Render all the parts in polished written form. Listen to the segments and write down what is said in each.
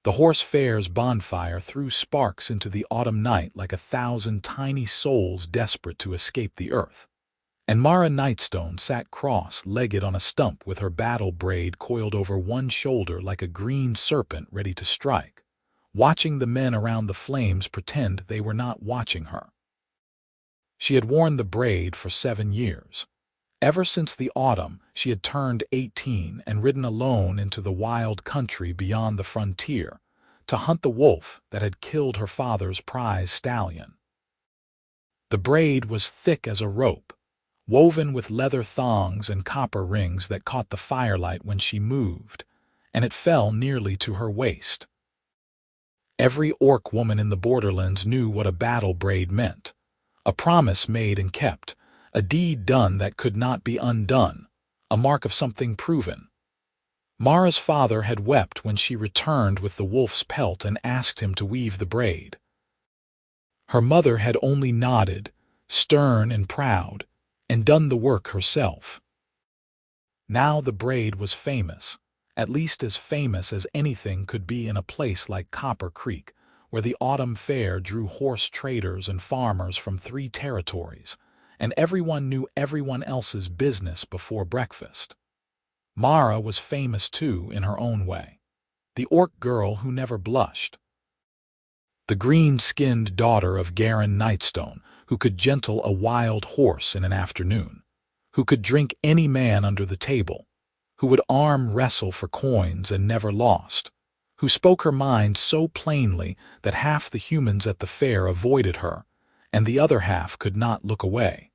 The horse fair's bonfire threw sparks into the autumn night like 1,000 tiny souls desperate to escape the earth. And Mara Nightstone sat cross-legged on a stump with her battle braid coiled over one shoulder like a green serpent ready to strike, watching the men around the flames pretend they were not watching her. She had worn the braid for 7 years. Ever since the autumn, she had turned 18 and ridden alone into the wild country beyond the frontier to hunt the wolf that had killed her father's prize stallion. The braid was thick as a rope, woven with leather thongs and copper rings that caught the firelight when she moved, and it fell nearly to her waist. Every orc woman in the borderlands knew what a battle braid meant. A promise made and kept, a deed done that could not be undone, a mark of something proven. Mara's father had wept when she returned with the wolf's pelt and asked him to weave the braid. Her mother had only nodded, stern and proud, and done the work herself. Now the braid was famous, at least as famous as anything could be in a place like Copper Creek, where the autumn fair drew horse traders and farmers from 3 territories, and everyone knew everyone else's business before breakfast. Mara was famous too in her own way, the orc girl who never blushed. The green-skinned daughter of Garen Nightstone, who could gentle a wild horse in an afternoon, who could drink any man under the table, who would arm wrestle for coins and never lost, who spoke her mind so plainly that half the humans at the fair avoided her, and the other half could not look away.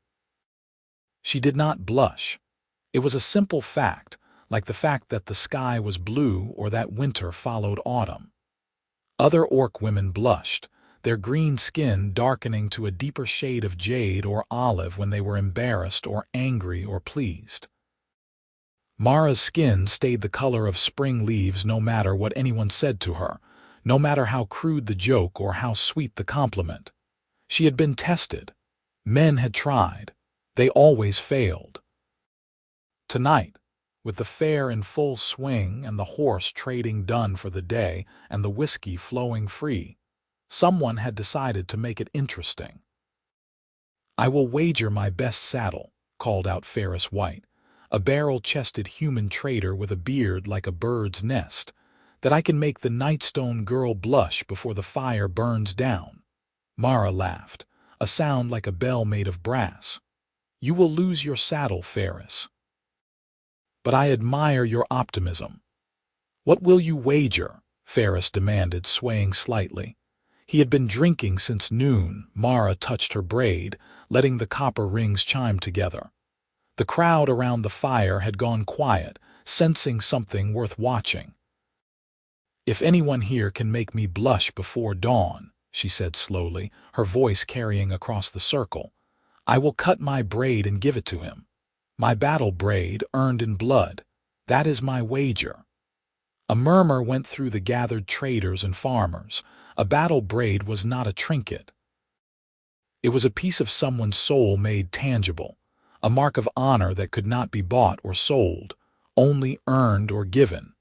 She did not blush. It was a simple fact, like the fact that the sky was blue or that winter followed autumn. Other orc women blushed, their green skin darkening to a deeper shade of jade or olive when they were embarrassed or angry or pleased. Mara's skin stayed the color of spring leaves no matter what anyone said to her, no matter how crude the joke or how sweet the compliment. She had been tested. Men had tried. They always failed. Tonight, with the fair in full swing and the horse trading done for the day and the whiskey flowing free, someone had decided to make it interesting. "I will wager my best saddle," called out Ferris White, a barrel-chested human trader with a beard like a bird's nest, "that I can make the Nightstone girl blush before the fire burns down." Mara laughed, a sound like a bell made of brass. "You will lose your saddle, Ferris." "But I admire your optimism." "What will you wager?" Ferris demanded, swaying slightly. He had been drinking since noon. Mara touched her braid, letting the copper rings chime together. The crowd around the fire had gone quiet, sensing something worth watching. "If anyone here can make me blush before dawn," she said slowly, her voice carrying across the circle, "I will cut my braid and give it to him. My battle braid, earned in blood. That is my wager." A murmur went through the gathered traders and farmers. A battle braid was not a trinket. It was a piece of someone's soul made tangible, a mark of honor that could not be bought or sold, only earned or given.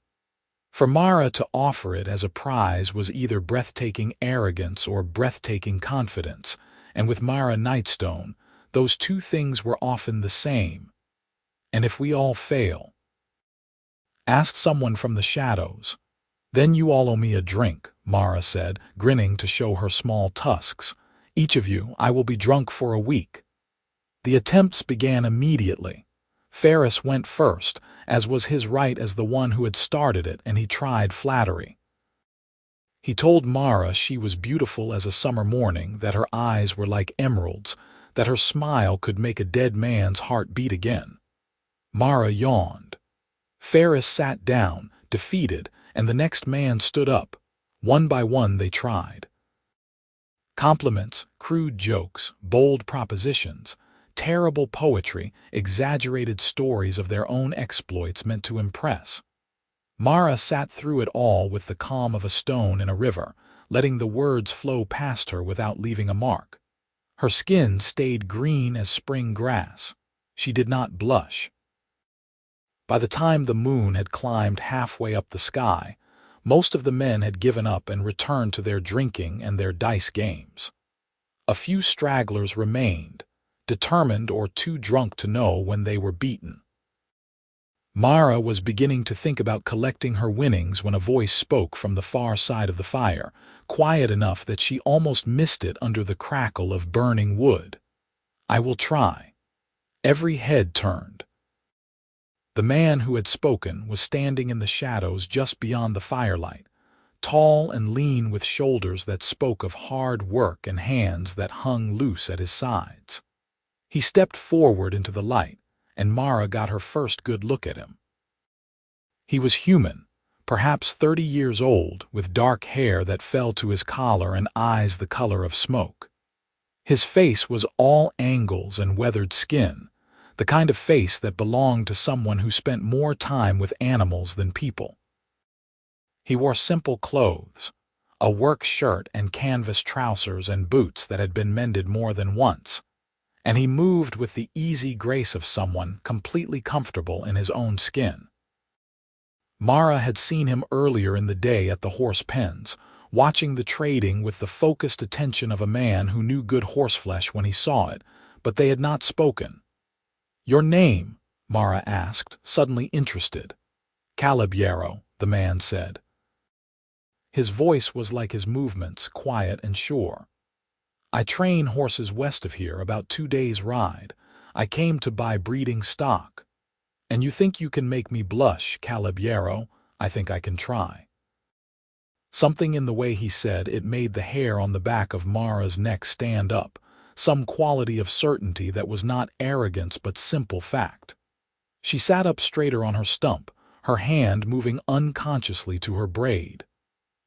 For Mara to offer it as a prize was either breathtaking arrogance or breathtaking confidence, and with Mara Nightstone, those two things were often the same. "And if we all fail?" asked someone from the shadows. "Then you all owe me a drink," Mara said, grinning to show her small tusks. "Each of you, I will be drunk for a week." The attempts began immediately. Ferris went first, as was his right as the one who had started it, and he tried flattery. He told Mara she was beautiful as a summer morning, that her eyes were like emeralds, that her smile could make a dead man's heart beat again. Mara yawned. Ferris sat down, defeated, and the next man stood up. One by one they tried. Compliments, crude jokes, bold propositions, terrible poetry, exaggerated stories of their own exploits meant to impress. Mara sat through it all with the calm of a stone in a river, letting the words flow past her without leaving a mark. Her skin stayed green as spring grass. She did not blush. By the time the moon had climbed halfway up the sky, Most of the men had given up and returned to their drinking and their dice games. A few stragglers remained, determined or too drunk to know when they were beaten. Mara was beginning to think about collecting her winnings when a voice spoke from the far side of the fire, quiet enough that she almost missed it under the crackle of burning wood. "I will try." Every head turned. The man who had spoken was standing in the shadows just beyond the firelight, tall and lean with shoulders that spoke of hard work and hands that hung loose at his sides. He stepped forward into the light, and Mara got her first good look at him. He was human, perhaps 30 years old, with dark hair that fell to his collar and eyes the color of smoke. His face was all angles and weathered skin, the kind of face that belonged to someone who spent more time with animals than people. He wore simple clothes, a work shirt and canvas trousers and boots that had been mended more than once, and he moved with the easy grace of someone completely comfortable in his own skin. Mara had seen him earlier in the day at the horse pens, watching the trading with the focused attention of a man who knew good horseflesh when he saw it, but they had not spoken. "Your name?" Mara asked, suddenly interested. "Caleb Yarrow," the man said. His voice was like his movements, quiet and sure. "I train horses west of here, about 2 days' ride. I came to buy breeding stock. And you think you can make me blush, Caleb Yarrow? I think I can try." Something in the way he said it made the hair on the back of Mara's neck stand up, some quality of certainty that was not arrogance but simple fact. She sat up straighter on her stump, her hand moving unconsciously to her braid.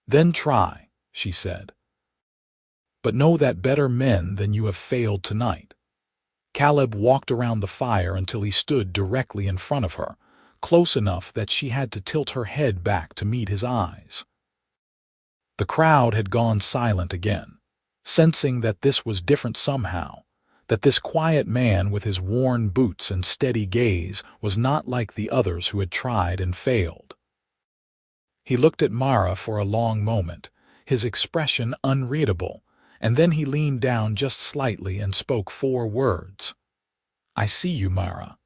"Then try," she said. "But know that better men than you have failed tonight." Caleb walked around the fire until he stood directly in front of her, close enough that she had to tilt her head back to meet his eyes. The crowd had gone silent again, sensing that this was different somehow, that this quiet man with his worn boots and steady gaze was not like the others who had tried and failed. He looked at Mara for a long moment, his expression unreadable, and then he leaned down just slightly and spoke 4 words. "I see you, Mara."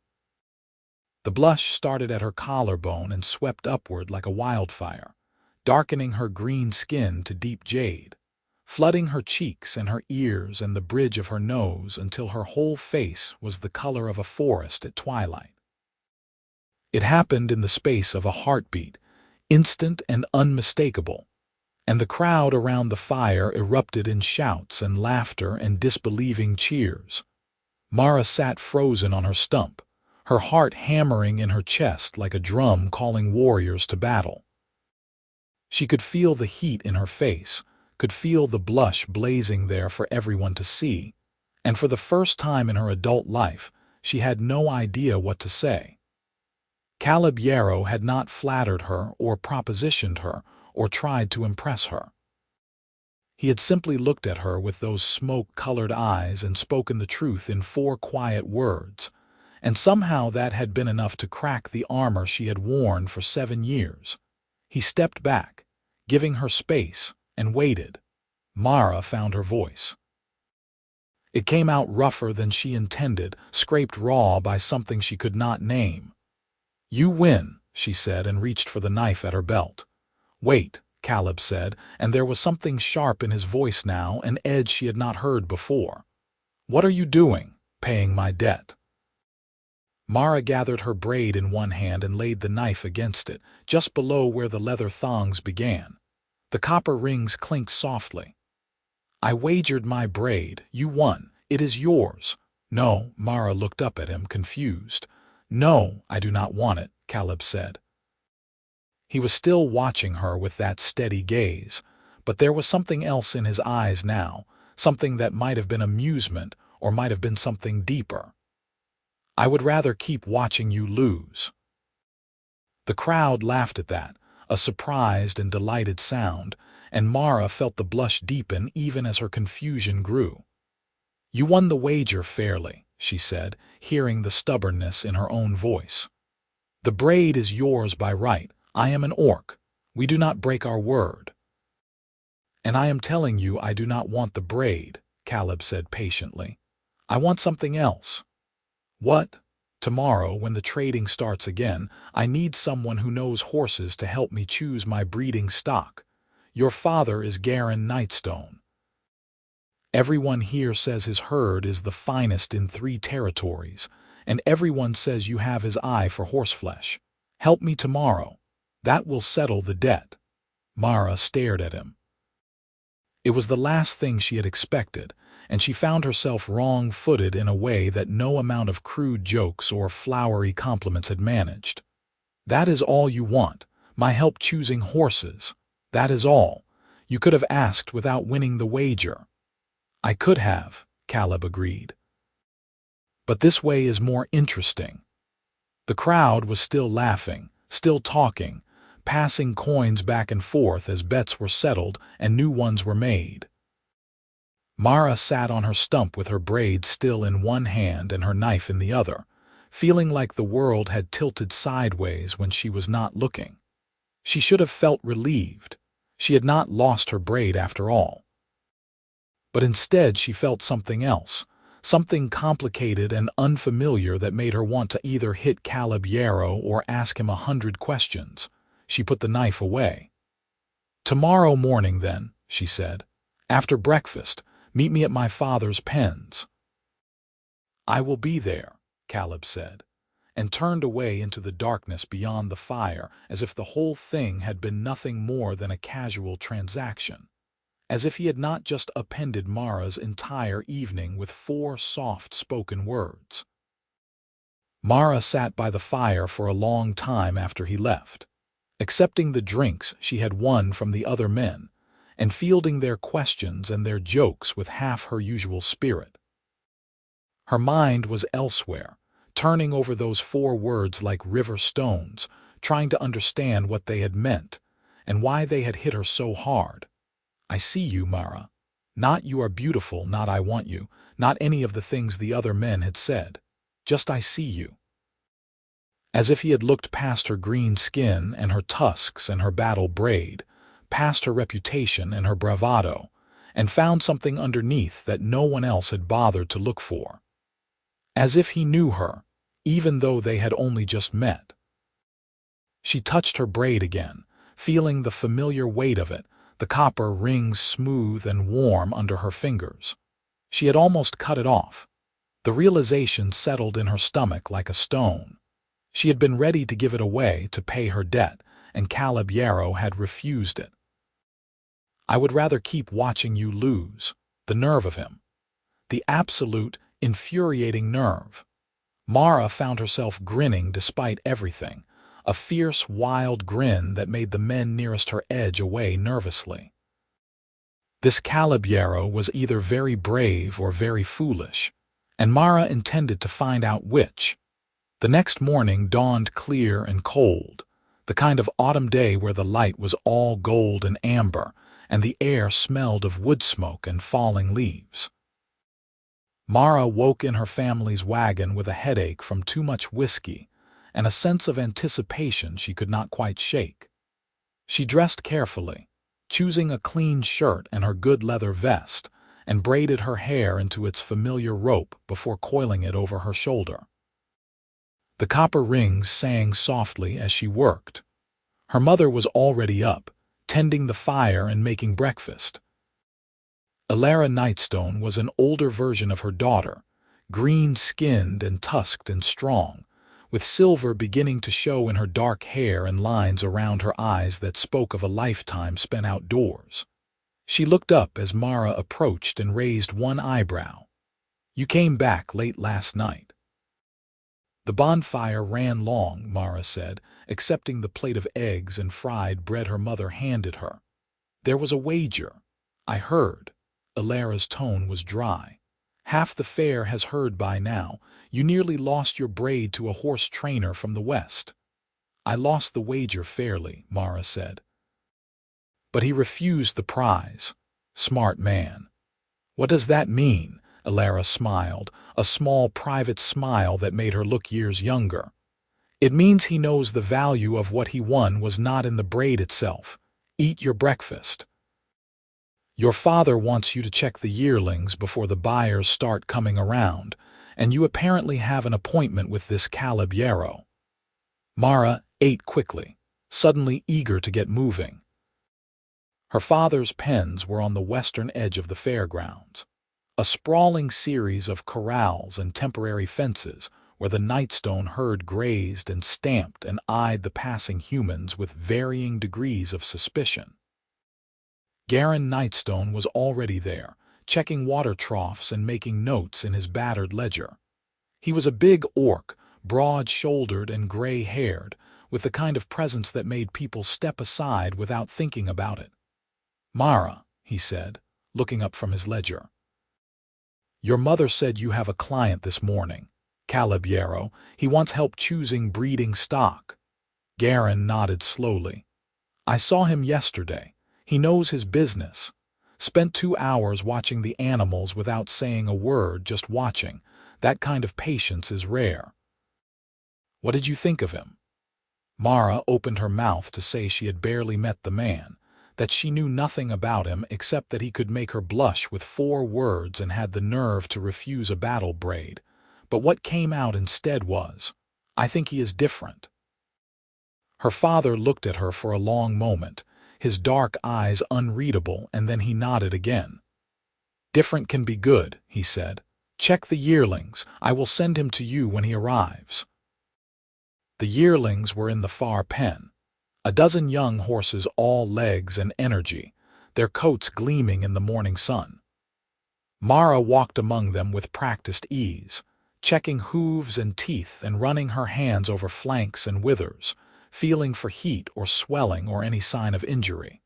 The blush started at her collarbone and swept upward like a wildfire, darkening her green skin to deep jade, flooding her cheeks and her ears and the bridge of her nose until her whole face was the color of a forest at twilight. It happened in the space of a heartbeat, instant and unmistakable, and the crowd around the fire erupted in shouts and laughter and disbelieving cheers. Mara sat frozen on her stump, her heart hammering in her chest like a drum calling warriors to battle. She could feel the heat in her face, could feel the blush blazing there for everyone to see, and for the first time in her adult life, she had no idea what to say. Caleb Yarrow had not flattered her or propositioned her or tried to impress her. He had simply looked at her with those smoke-colored eyes and spoken the truth in 4 quiet words, and somehow that had been enough to crack the armor she had worn for 7 years. He stepped back, giving her space, and waited. Mara found her voice. It came out rougher than she intended, scraped raw by something she could not name. "You win," she said, and reached for the knife at her belt. "Wait," Caleb said, and there was something sharp in his voice now, an edge she had not heard before. "What are you doing? Paying my debt." Mara gathered her braid in one hand and laid the knife against it, just below where the leather thongs began. The copper rings clinked softly. "I wagered my braid. You won. It is yours." "No," Mara looked up at him, confused. "No, I do not want it," Caleb said. He was still watching her with that steady gaze, but there was something else in his eyes now, something that might have been amusement or might have been something deeper. "I would rather keep watching you lose." The crowd laughed at that, a surprised and delighted sound, and Mara felt the blush deepen even as her confusion grew. "You won the wager fairly," she said, hearing the stubbornness in her own voice. "The braid is yours by right. I am an orc. We do not break our word. And I am telling you I do not want the braid, Caleb said patiently. I want something else. What? Tomorrow, when the trading starts again, I need someone who knows horses to help me choose my breeding stock. Your father is Garen Nightstone. Everyone here says his herd is the finest in 3 territories, and everyone says you have his eye for horseflesh. Help me tomorrow. That will settle the debt. Mara stared at him. It was the last thing she had expected, and she found herself wrong-footed in a way that no amount of crude jokes or flowery compliments had managed. That is all you want, my help choosing horses. That is all. You could have asked without winning the wager. I could have, Caleb agreed. But this way is more interesting. The crowd was still laughing, still talking, passing coins back and forth as bets were settled and new ones were made. Mara sat on her stump with her braid still in one hand and her knife in the other, feeling like the world had tilted sideways when she was not looking. She should have felt relieved. She had not lost her braid after all. But instead she felt something else, something complicated and unfamiliar that made her want to either hit Caleb Yarrow or ask him 100 questions. She put the knife away. "Tomorrow morning, then," she said. "After breakfast, meet me at my father's pens." "I will be there," Caleb said, and turned away into the darkness beyond the fire as if the whole thing had been nothing more than a casual transaction, as if he had not just appended Mara's entire evening with 4 soft-spoken words. Mara sat by the fire for a long time after he left, accepting the drinks she had won from the other men, and fielding their questions and their jokes with half her usual spirit. Her mind was elsewhere, turning over those 4 words like river stones, trying to understand what they had meant, and why they had hit her so hard. "I see you, Mara. Not you are beautiful, not I want you, not any of the things the other men had said. Just I see you." As if he had looked past her green skin and her tusks and her battle braid, past her reputation and her bravado, and found something underneath that no one else had bothered to look for. As if he knew her, even though they had only just met. She touched her braid again, feeling the familiar weight of it, the copper rings smooth and warm under her fingers. She had almost cut it off. The realization settled in her stomach like a stone. She had been ready to give it away to pay her debt, and Caleb Yarrow had refused it. "I would rather keep watching you lose." The nerve of him. The absolute, infuriating nerve. Mara found herself grinning despite everything, a fierce, wild grin that made the men nearest her edge away nervously. This Caleb Yarrow was either very brave or very foolish, and Mara intended to find out which. The next morning dawned clear and cold, the kind of autumn day where the light was all gold and amber, and the air smelled of wood smoke and falling leaves. Mara woke in her family's wagon with a headache from too much whiskey and a sense of anticipation she could not quite shake. She dressed carefully, choosing a clean shirt and her good leather vest, and braided her hair into its familiar rope before coiling it over her shoulder. The copper rings sang softly as she worked. Her mother was already up, tending the fire and making breakfast. Alara Nightstone was an older version of her daughter, green-skinned and tusked and strong, with silver beginning to show in her dark hair and lines around her eyes that spoke of a lifetime spent outdoors. She looked up as Mara approached and raised one eyebrow. "You came back late last night." "The bonfire ran long," Mara said, accepting the plate of eggs and fried bread her mother handed her. "There was a wager. I heard." Alara's tone was dry. "Half the fair has heard by now. You nearly lost your braid to a horse trainer from the west." "I lost the wager fairly," Mara said. "But he refused the prize. Smart man." "What does that mean?" Alara smiled, a small private smile that made her look years younger. It means he knows the value of what he won was not in the braid itself. Eat your breakfast. Your father wants you to check the yearlings before the buyers start coming around, and you apparently have an appointment with this Caleb Yarrow. Mara ate quickly, suddenly eager to get moving. Her father's pens were on the western edge of the fairgrounds, a sprawling series of corrals and temporary fences where the Nightstone herd grazed and stamped and eyed the passing humans with varying degrees of suspicion. Garen Nightstone was already there, checking water troughs and making notes in his battered ledger. He was a big orc, broad-shouldered and gray-haired, with the kind of presence that made people step aside without thinking about it. "Mara," he said, looking up from his ledger. "Your mother said you have a client this morning. Caleb Yarrow. He wants help choosing breeding stock." Garen nodded slowly. "I saw him yesterday. He knows his business. Spent 2 hours watching the animals without saying a word, just watching. That kind of patience is rare." "What did you think of him?" Mara opened her mouth to say she had barely met the man, that she knew nothing about him except that he could make her blush with 4 words and had the nerve to refuse a battle braid. But what came out instead was, "I think he is different." Her father looked at her for a long moment, his dark eyes unreadable, and then he nodded again. "Different can be good," he said. "Check the yearlings. I will send him to you when he arrives." The yearlings were in the far pen, a dozen young horses, all legs and energy, their coats gleaming in the morning sun. Mara walked among them with practiced ease, checking hooves and teeth and running her hands over flanks and withers, feeling for heat or swelling or any sign of injury.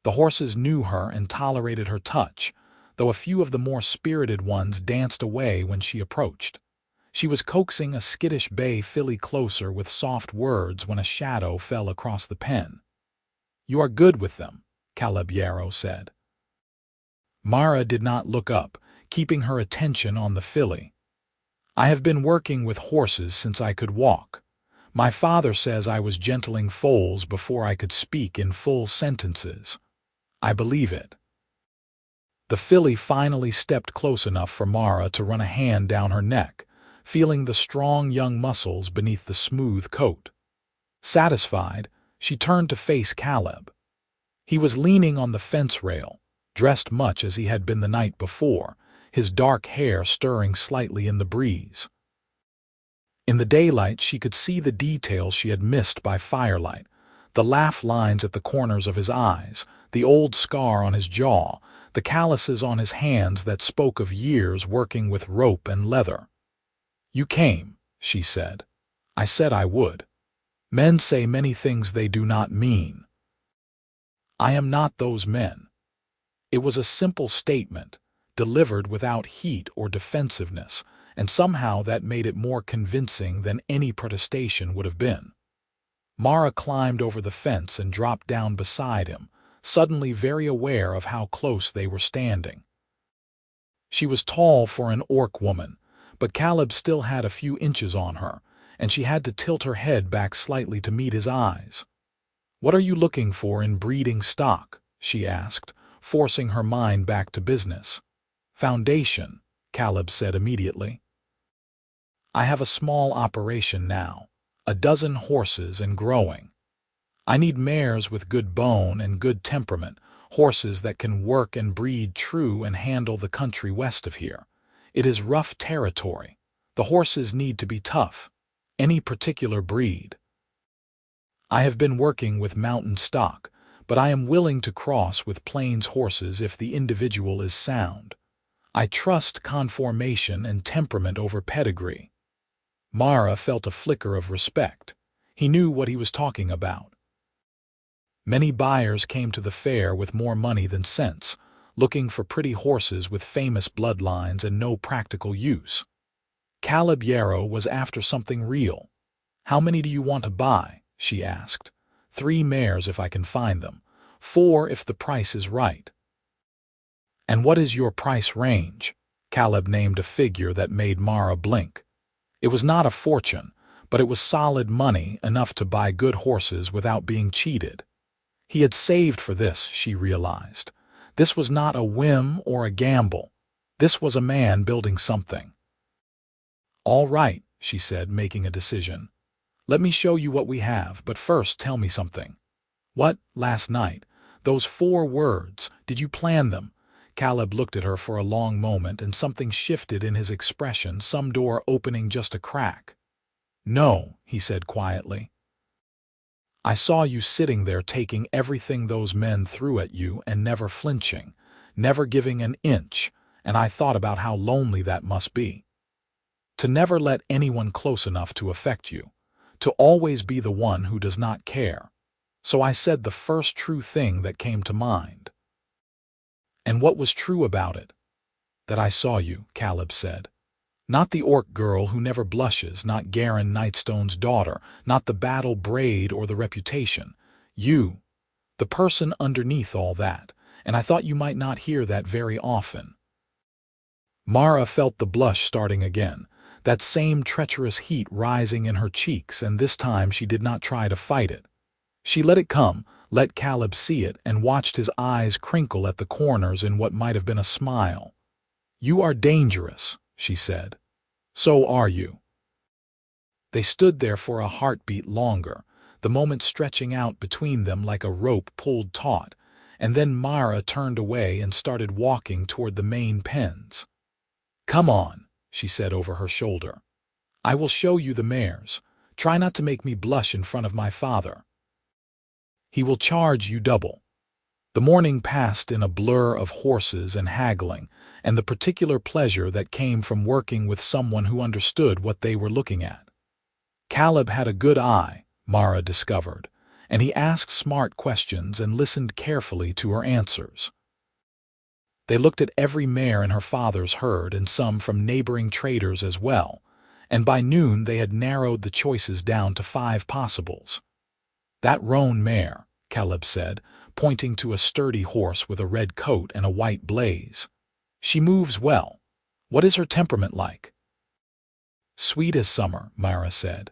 The horses knew her and tolerated her touch, though a few of the more spirited ones danced away when she approached. She was coaxing a skittish bay filly closer with soft words when a shadow fell across the pen. "You are good with them," Caleb Yarrow said. Mara did not look up, keeping her attention on the filly. "I have been working with horses since I could walk. My father says I was gentling foals before I could speak in full sentences. I believe it." The filly finally stepped close enough for Mara to run a hand down her neck, feeling the strong young muscles beneath the smooth coat. Satisfied, she turned to face Caleb. He was leaning on the fence rail, dressed much as he had been the night before, his dark hair stirring slightly in the breeze. In the daylight she could see the details she had missed by firelight, the laugh lines at the corners of his eyes, the old scar on his jaw, the calluses on his hands that spoke of years working with rope and leather. "You came," she said. "I said I would. Men say many things they do not mean. I am not those men." It was a simple statement, delivered without heat or defensiveness, and somehow that made it more convincing than any protestation would have been. Mara climbed over the fence and dropped down beside him, suddenly very aware of how close they were standing. She was tall for an orc woman, but Caleb still had a few inches on her, and she had to tilt her head back slightly to meet his eyes. "What are you looking for in breeding stock?" she asked, forcing her mind back to business. "Foundation," Caleb said immediately. "I have a small operation now, a dozen horses and growing. I need mares with good bone and good temperament, horses that can work and breed true and handle the country west of here. It is rough territory. The horses need to be tough. Any particular breed?" "I have been working with mountain stock, but I am willing to cross with plains horses if the individual is sound. I trust conformation and temperament over pedigree." Mara felt a flicker of respect. He knew what he was talking about. Many buyers came to the fair with more money than sense, looking for pretty horses with famous bloodlines and no practical use. Caleb Yarrow was after something real. "How many do you want to buy?" she asked. 3 mares if I can find them. 4 if the price is right." "And what is your price range?" Caleb named a figure that made Mara blink. It was not a fortune, but it was solid money, enough to buy good horses without being cheated. He had saved for this, she realized. This was not a whim or a gamble. This was a man building something. "All right," she said, making a decision. "Let me show you what we have, but first tell me something. What, last night? Those 4 words, did you plan them?" Caleb looked at her for a long moment, and something shifted in his expression, some door opening just a crack. "No," he said quietly. "I saw you sitting there taking everything those men threw at you and never flinching, never giving an inch, and I thought about how lonely that must be. To never let anyone close enough to affect you, to always be the one who does not care. So I said the first true thing that came to mind." "And what was true about it?" "That I saw you," Caleb said. "Not the orc girl who never blushes, not Garen Nightstone's daughter, not the battle Braid or the reputation. You, the person underneath all that, and I thought you might not hear that very often." Mara felt the blush starting again, that same treacherous heat rising in her cheeks, and this time she did not try to fight it. She let it come, let Caleb see it, and watched his eyes crinkle at the corners in what might have been a smile. "You are dangerous," she said. "So are you." They stood there for a heartbeat longer, the moment stretching out between them like a rope pulled taut, and then Mara turned away and started walking toward the main pens. "Come on," she said over her shoulder. "I will show you the mares. Try not to make me blush in front of my father. He will charge you double." The morning passed in a blur of horses and haggling, and the particular pleasure that came from working with someone who understood what they were looking at. Caleb had a good eye, Mara discovered, and he asked smart questions and listened carefully to her answers. They looked at every mare in her father's herd and some from neighboring traders as well, and by noon they had narrowed the choices down to 5 possibles. "That roan mare," Caleb said, pointing to a sturdy horse with a red coat and a white blaze. "She moves well. What is her temperament like?" "Sweet as summer," Mara said.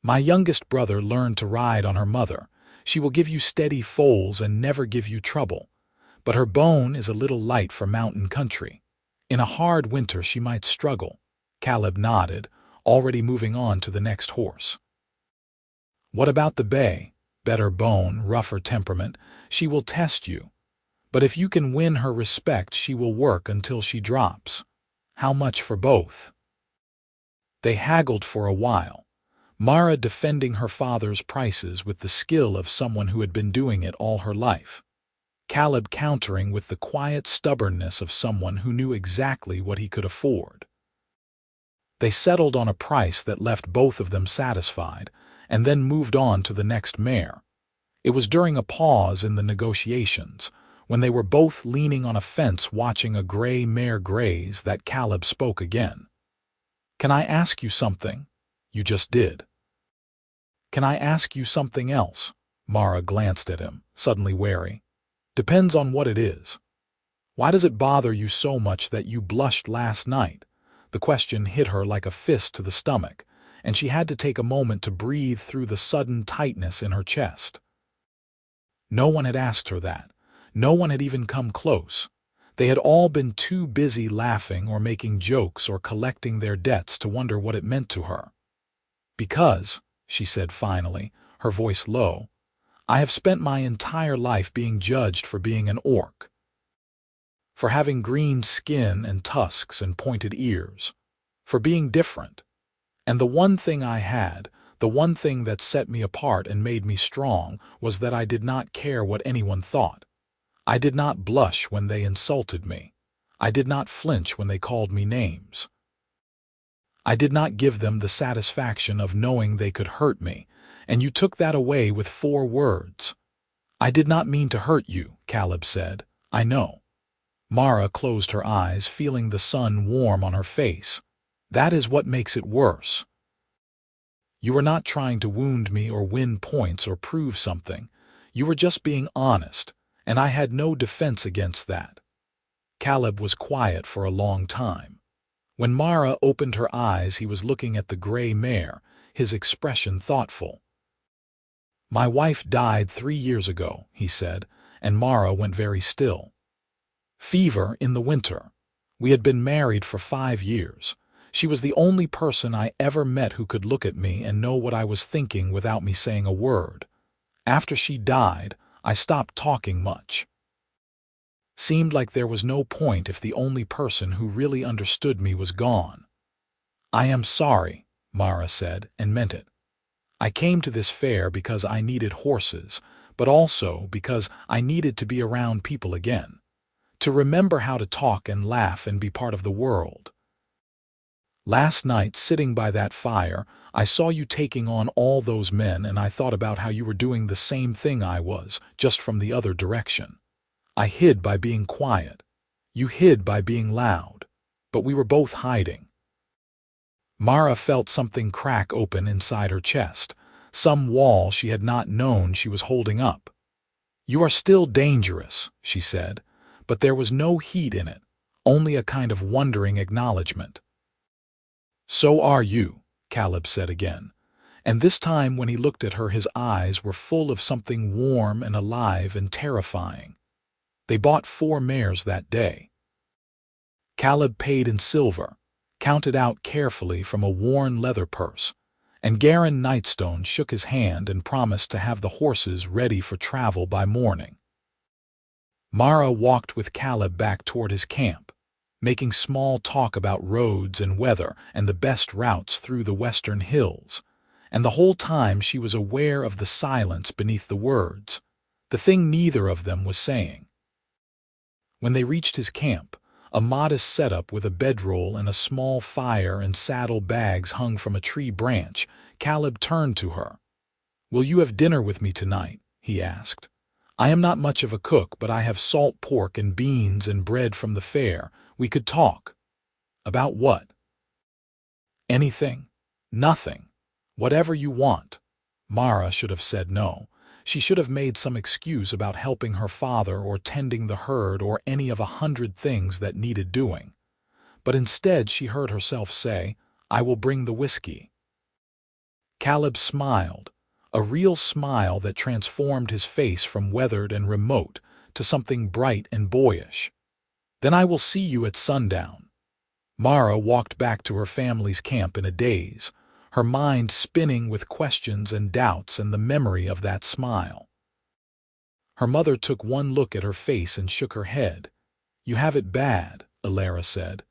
"My youngest brother learned to ride on her mother. She will give you steady foals and never give you trouble. But her bone is a little light for mountain country. In a hard winter she might struggle." Caleb nodded, already moving on to the next horse. "What about the bay? Better bone, rougher temperament. She will test you. But if you can win her respect, she will work until she drops. How much for both?" They haggled for a while, Mara defending her father's prices with the skill of someone who had been doing it all her life. Caleb countering with the quiet stubbornness of someone who knew exactly what he could afford. They settled on a price that left both of them satisfied, and then moved on to the next mare. It was during a pause in the negotiations, when they were both leaning on a fence watching a gray mare graze, that Caleb spoke again. "Can I ask you something?" "You just did." "Can I ask you something else?" Mara glanced at him, suddenly wary. "Depends on what it is." "Why does it bother you so much that you blushed last night?" The question hit her like a fist to the stomach, and she had to take a moment to breathe through the sudden tightness in her chest. No one had asked her that. No one had even come close. They had all been too busy laughing or making jokes or collecting their debts to wonder what it meant to her. "Because," she said finally, her voice low, "I have spent my entire life being judged for being an orc. For having green skin and tusks and pointed ears. For being different. And the one thing I had, the one thing that set me apart and made me strong, was that I did not care what anyone thought. I did not blush when they insulted me. I did not flinch when they called me names. I did not give them the satisfaction of knowing they could hurt me, and you took that away with 4 words. "I did not mean to hurt you," Caleb said. "I know." Mara closed her eyes, feeling the sun warm on her face. "That is what makes it worse. You were not trying to wound me or win points or prove something. You were just being honest, and I had no defense against that." Caleb was quiet for a long time. When Mara opened her eyes, he was looking at the gray mare, his expression thoughtful. "My wife died 3 years ago," he said, and Mara went very still. "Fever in the winter. We had been married for 5 years. She was the only person I ever met who could look at me and know what I was thinking without me saying a word. After she died, I stopped talking much. Seemed like there was no point if the only person who really understood me was gone." "I am sorry," Mara said, and meant it. "I came to this fair because I needed horses, but also because I needed to be around people again, to remember how to talk and laugh and be part of the world. Last night, sitting by that fire, I saw you taking on all those men, and I thought about how you were doing the same thing I was, just from the other direction. I hid by being quiet. You hid by being loud. But we were both hiding." Mara felt something crack open inside her chest, some wall she had not known she was holding up. "You are still dangerous," she said, but there was no heat in it, only a kind of wondering acknowledgement. "So are you," Caleb said again, and this time when he looked at her his eyes were full of something warm and alive and terrifying. They bought 4 mares that day. Caleb paid in silver, counted out carefully from a worn leather purse, and Garen Nightstone shook his hand and promised to have the horses ready for travel by morning. Mara walked with Caleb back toward his camp, making small talk about roads and weather and the best routes through the western hills, and the whole time she was aware of the silence beneath the words, the thing neither of them was saying. When they reached his camp, a modest setup with a bedroll and a small fire and saddle bags hung from a tree branch, Caleb turned to her. "Will you have dinner with me tonight?" he asked. "I am not much of a cook, but I have salt pork and beans and bread from the fair. We could talk." "About what?" "Anything. Nothing. Whatever you want." Mara should have said no. She should have made some excuse about helping her father or tending the herd or any of 100 things that needed doing. But instead she heard herself say, "I will bring the whiskey." Caleb smiled, a real smile that transformed his face from weathered and remote to something bright and boyish. "Then I will see you at sundown." Mara walked back to her family's camp in a daze, her mind spinning with questions and doubts and the memory of that smile. Her mother took one look at her face and shook her head. "You have it bad," Alara said.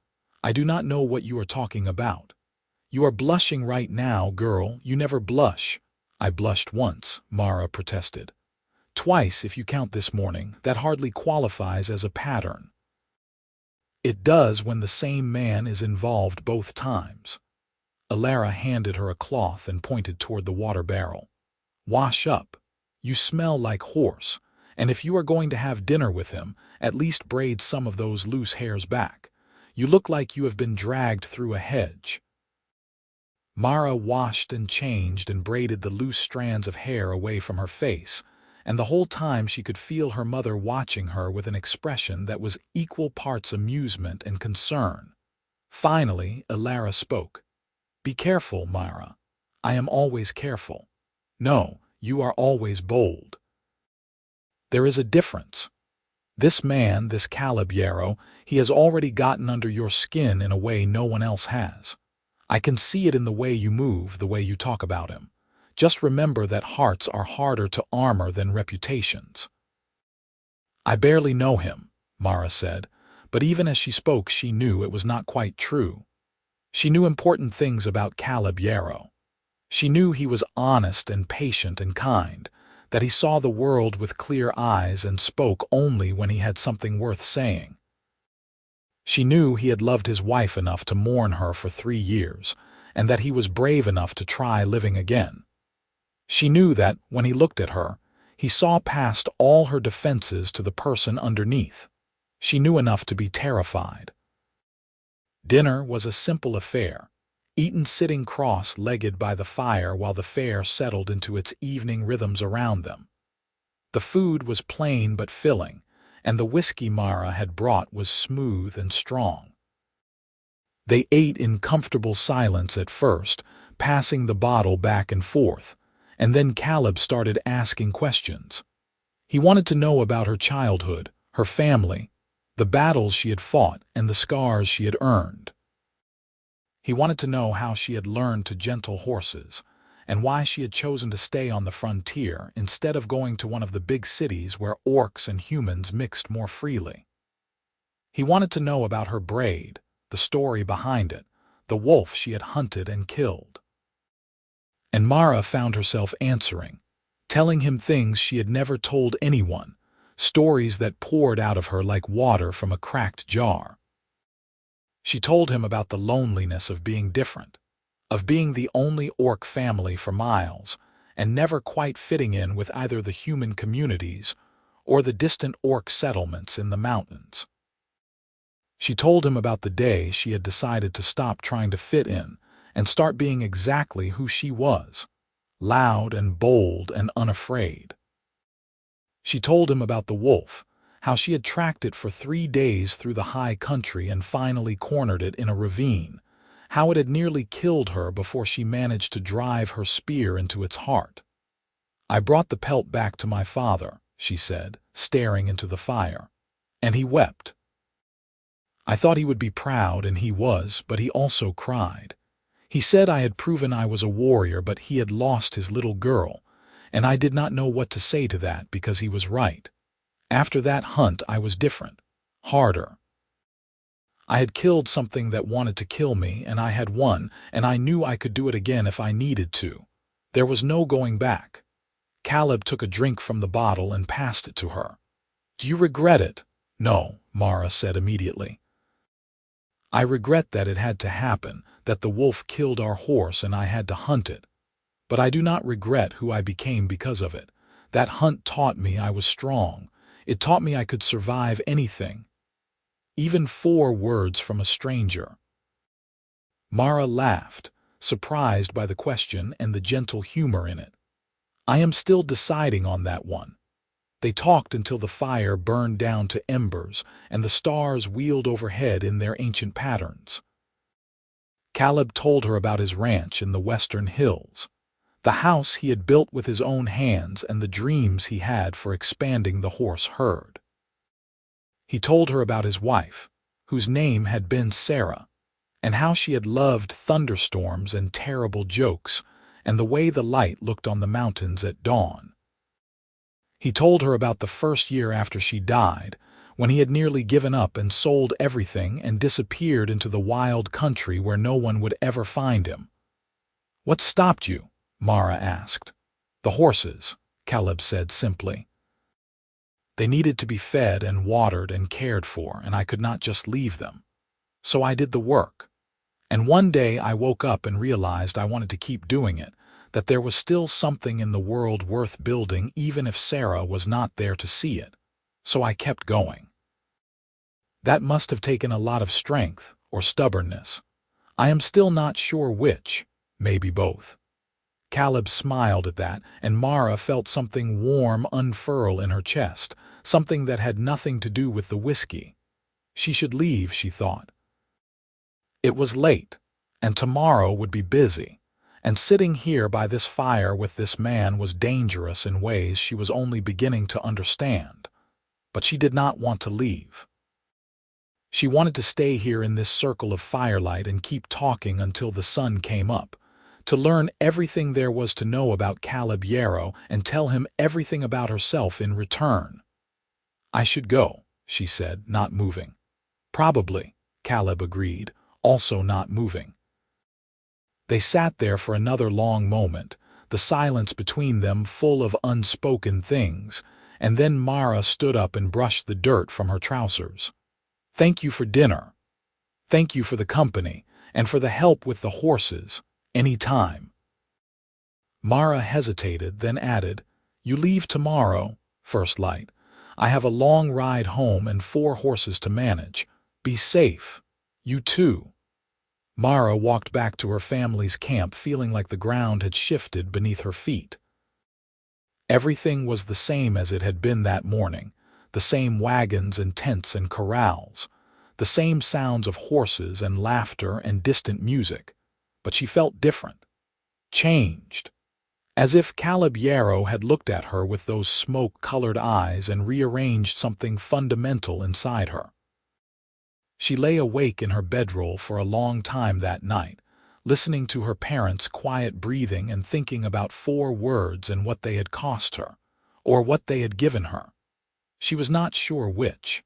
"I do not know what you are talking about. You are blushing right now, girl. You never blush." "I blushed once," Mara protested. "Twice if you count this morning. That hardly qualifies as a pattern." "It does when the same man is involved both times." Alara handed her a cloth and pointed toward the water barrel. "Wash up. You smell like horse, and if you are going to have dinner with him, at least braid some of those loose hairs back. You look like you have been dragged through a hedge." Mara washed and changed and braided the loose strands of hair away from her face, and the whole time she could feel her mother watching her with an expression that was equal parts amusement and concern. Finally, Alara spoke. "Be careful, Mara. I am always careful. No, you are always bold. There is a difference. This man, this Caleb Yarrow, he has already gotten under your skin in a way no one else has. I can see it in the way you move, the way you talk about him. Just remember that hearts are harder to armor than reputations." "I barely know him," Mara said, but even as she spoke she knew it was not quite true. She knew important things about Caleb Yarrow. She knew he was honest and patient and kind, that he saw the world with clear eyes and spoke only when he had something worth saying. She knew he had loved his wife enough to mourn her for 3 years, and that he was brave enough to try living again. She knew that, when he looked at her, he saw past all her defenses to the person underneath. She knew enough to be terrified. Dinner was a simple affair, eaten sitting cross-legged by the fire while the fair settled into its evening rhythms around them. The food was plain but filling, and the whiskey Mara had brought was smooth and strong. They ate in comfortable silence at first, passing the bottle back and forth, and then Caleb started asking questions. He wanted to know about her childhood, her family, the battles she had fought, and the scars she had earned. He wanted to know how she had learned to gentle horses, and why she had chosen to stay on the frontier instead of going to one of the big cities where orcs and humans mixed more freely. He wanted to know about her Braid, the story behind it, the wolf she had hunted and killed. And Mara found herself answering, telling him things she had never told anyone, stories that poured out of her like water from a cracked jar. She told him about the loneliness of being different, of being the only orc family for miles, and never quite fitting in with either the human communities or the distant orc settlements in the mountains. She told him about the day she had decided to stop trying to fit in and start being exactly who she was, loud and bold and unafraid. She told him about the wolf, how she had tracked it for 3 days through the high country and finally cornered it in a ravine, how it had nearly killed her before she managed to drive her spear into its heart. "I brought the pelt back to my father," she said, staring into the fire, "and he wept. I thought he would be proud, and he was, but he also cried. He said I had proven I was a warrior, but he had lost his little girl, and I did not know what to say to that because he was right. After that hunt I was different, harder. I had killed something that wanted to kill me, and I had won, and I knew I could do it again if I needed to. There was no going back." Caleb took a drink from the bottle and passed it to her. "Do you regret it?" "No," Mara said immediately. "I regret that it had to happen, that the wolf killed our horse and I had to hunt it. But I do not regret who I became because of it. That hunt taught me I was strong. It taught me I could survive anything. Even 4 words from a stranger." Mara laughed, surprised by the question and the gentle humor in it. "I am still deciding on that one." They talked until the fire burned down to embers and the stars wheeled overhead in their ancient patterns. Caleb told her about his ranch in the western hills, the house he had built with his own hands and the dreams he had for expanding the horse herd. He told her about his wife, whose name had been Sarah, and how she had loved thunderstorms and terrible jokes, and the way the light looked on the mountains at dawn. He told her about the first year after she died, when he had nearly given up and sold everything and disappeared into the wild country where no one would ever find him. "What stopped you?" Mara asked. "The horses," Caleb said simply. "They needed to be fed and watered and cared for, and I could not just leave them. So I did the work. And one day I woke up and realized I wanted to keep doing it, that there was still something in the world worth building even if Sarah was not there to see it. So I kept going. That must have taken a lot of strength or stubbornness. I am still not sure which, maybe both." Caleb smiled at that, and Mara felt something warm unfurl in her chest, something that had nothing to do with the whiskey. She should leave, she thought. It was late, and tomorrow would be busy, and sitting here by this fire with this man was dangerous in ways she was only beginning to understand. But she did not want to leave. She wanted to stay here in this circle of firelight and keep talking until the sun came up, to learn everything there was to know about Caleb Yarrow and tell him everything about herself in return. "I should go," she said, not moving. "Probably," Caleb agreed, also not moving. They sat there for another long moment, the silence between them full of unspoken things, and then Mara stood up and brushed the dirt from her trousers. "Thank you for dinner. Thank you for the company, and for the help with the horses. Any time." Mara hesitated, then added, "You leave tomorrow, First Light. I have a long ride home and 4 horses to manage. Be safe. You too." Mara walked back to her family's camp feeling like the ground had shifted beneath her feet. Everything was the same as it had been that morning, the same wagons and tents and corrals, the same sounds of horses and laughter and distant music, but she felt different. changed, as if Caleb Yarrow had looked at her with those smoke-colored eyes and rearranged something fundamental inside her. She lay awake in her bedroll for a long time that night, listening to her parents' quiet breathing and thinking about 4 words and what they had cost her, or what they had given her. She was not sure which.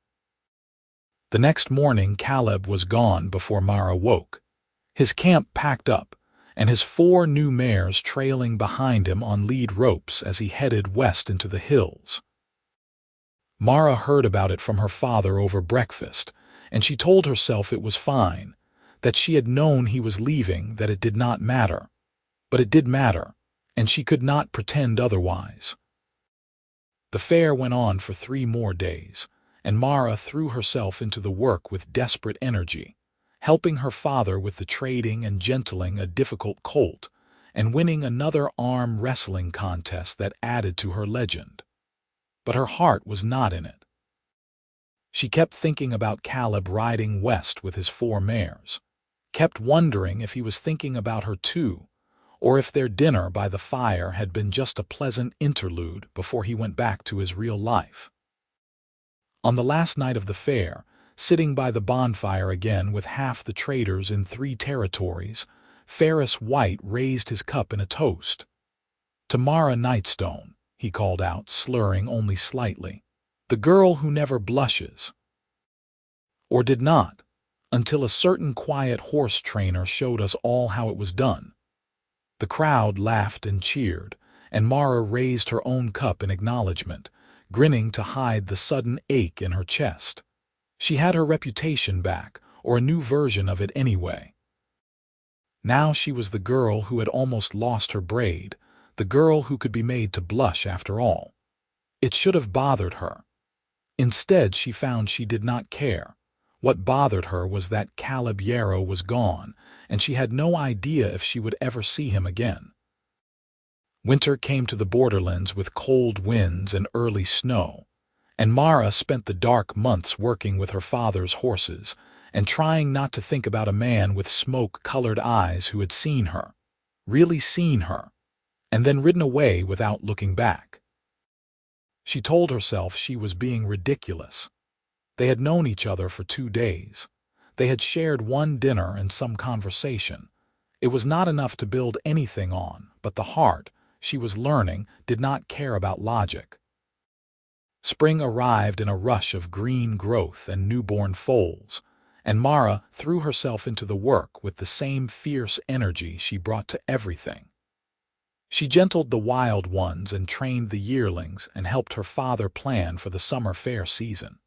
The next morning Caleb was gone before Mara woke, his camp packed up, and his 4 new mares trailing behind him on lead ropes as he headed west into the hills. Mara heard about it from her father over breakfast, and she told herself it was fine, that she had known he was leaving, that it did not matter. But it did matter, and she could not pretend otherwise. The fair went on for 3 more days, and Mara threw herself into the work with desperate energy, helping her father with the trading and gentling a difficult colt, and winning another arm wrestling contest that added to her legend. But her heart was not in it. She kept thinking about Caleb riding west with his 4 mares, kept wondering if he was thinking about her too, or if their dinner by the fire had been just a pleasant interlude before he went back to his real life. On the last night of the fair, sitting by the bonfire again with half the traders in 3 territories, Ferris White raised his cup in a toast. "To Mara Nightstone," he called out, slurring only slightly, "the girl who never blushes." Or did not, until a certain quiet horse trainer showed us all how it was done. The crowd laughed and cheered, and Mara raised her own cup in acknowledgement, grinning to hide the sudden ache in her chest. She had her reputation back, or a new version of it anyway. Now she was the girl who had almost lost her braid, the girl who could be made to blush after all. It should have bothered her. Instead, she found she did not care. What bothered her was that Caleb Yarrow was gone, and she had no idea if she would ever see him again. Winter came to the borderlands with cold winds and early snow, and Mara spent the dark months working with her father's horses and trying not to think about a man with smoke-colored eyes who had seen her, really seen her, and then ridden away without looking back. She told herself she was being ridiculous. They had known each other for 2 days. They had shared 1 dinner and some conversation. It was not enough to build anything on, but the heart, she was learning, did not care about logic. Spring arrived in a rush of green growth and newborn foals, and Mara threw herself into the work with the same fierce energy she brought to everything. She gentled the wild ones and trained the yearlings and helped her father plan for the summer fair season.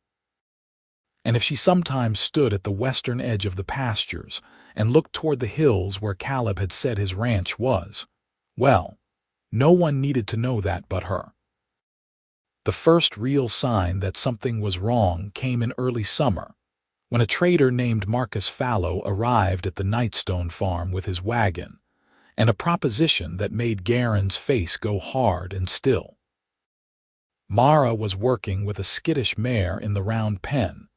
And if she sometimes stood at the western edge of the pastures and looked toward the hills where Caleb had said his ranch was, well, no one needed to know that but her. The first real sign that something was wrong came in early summer, when a trader named Marcus Fallow arrived at the Nightstone farm with his wagon, and a proposition that made Garen's face go hard and still. Mara was working with a skittish mare in the round pen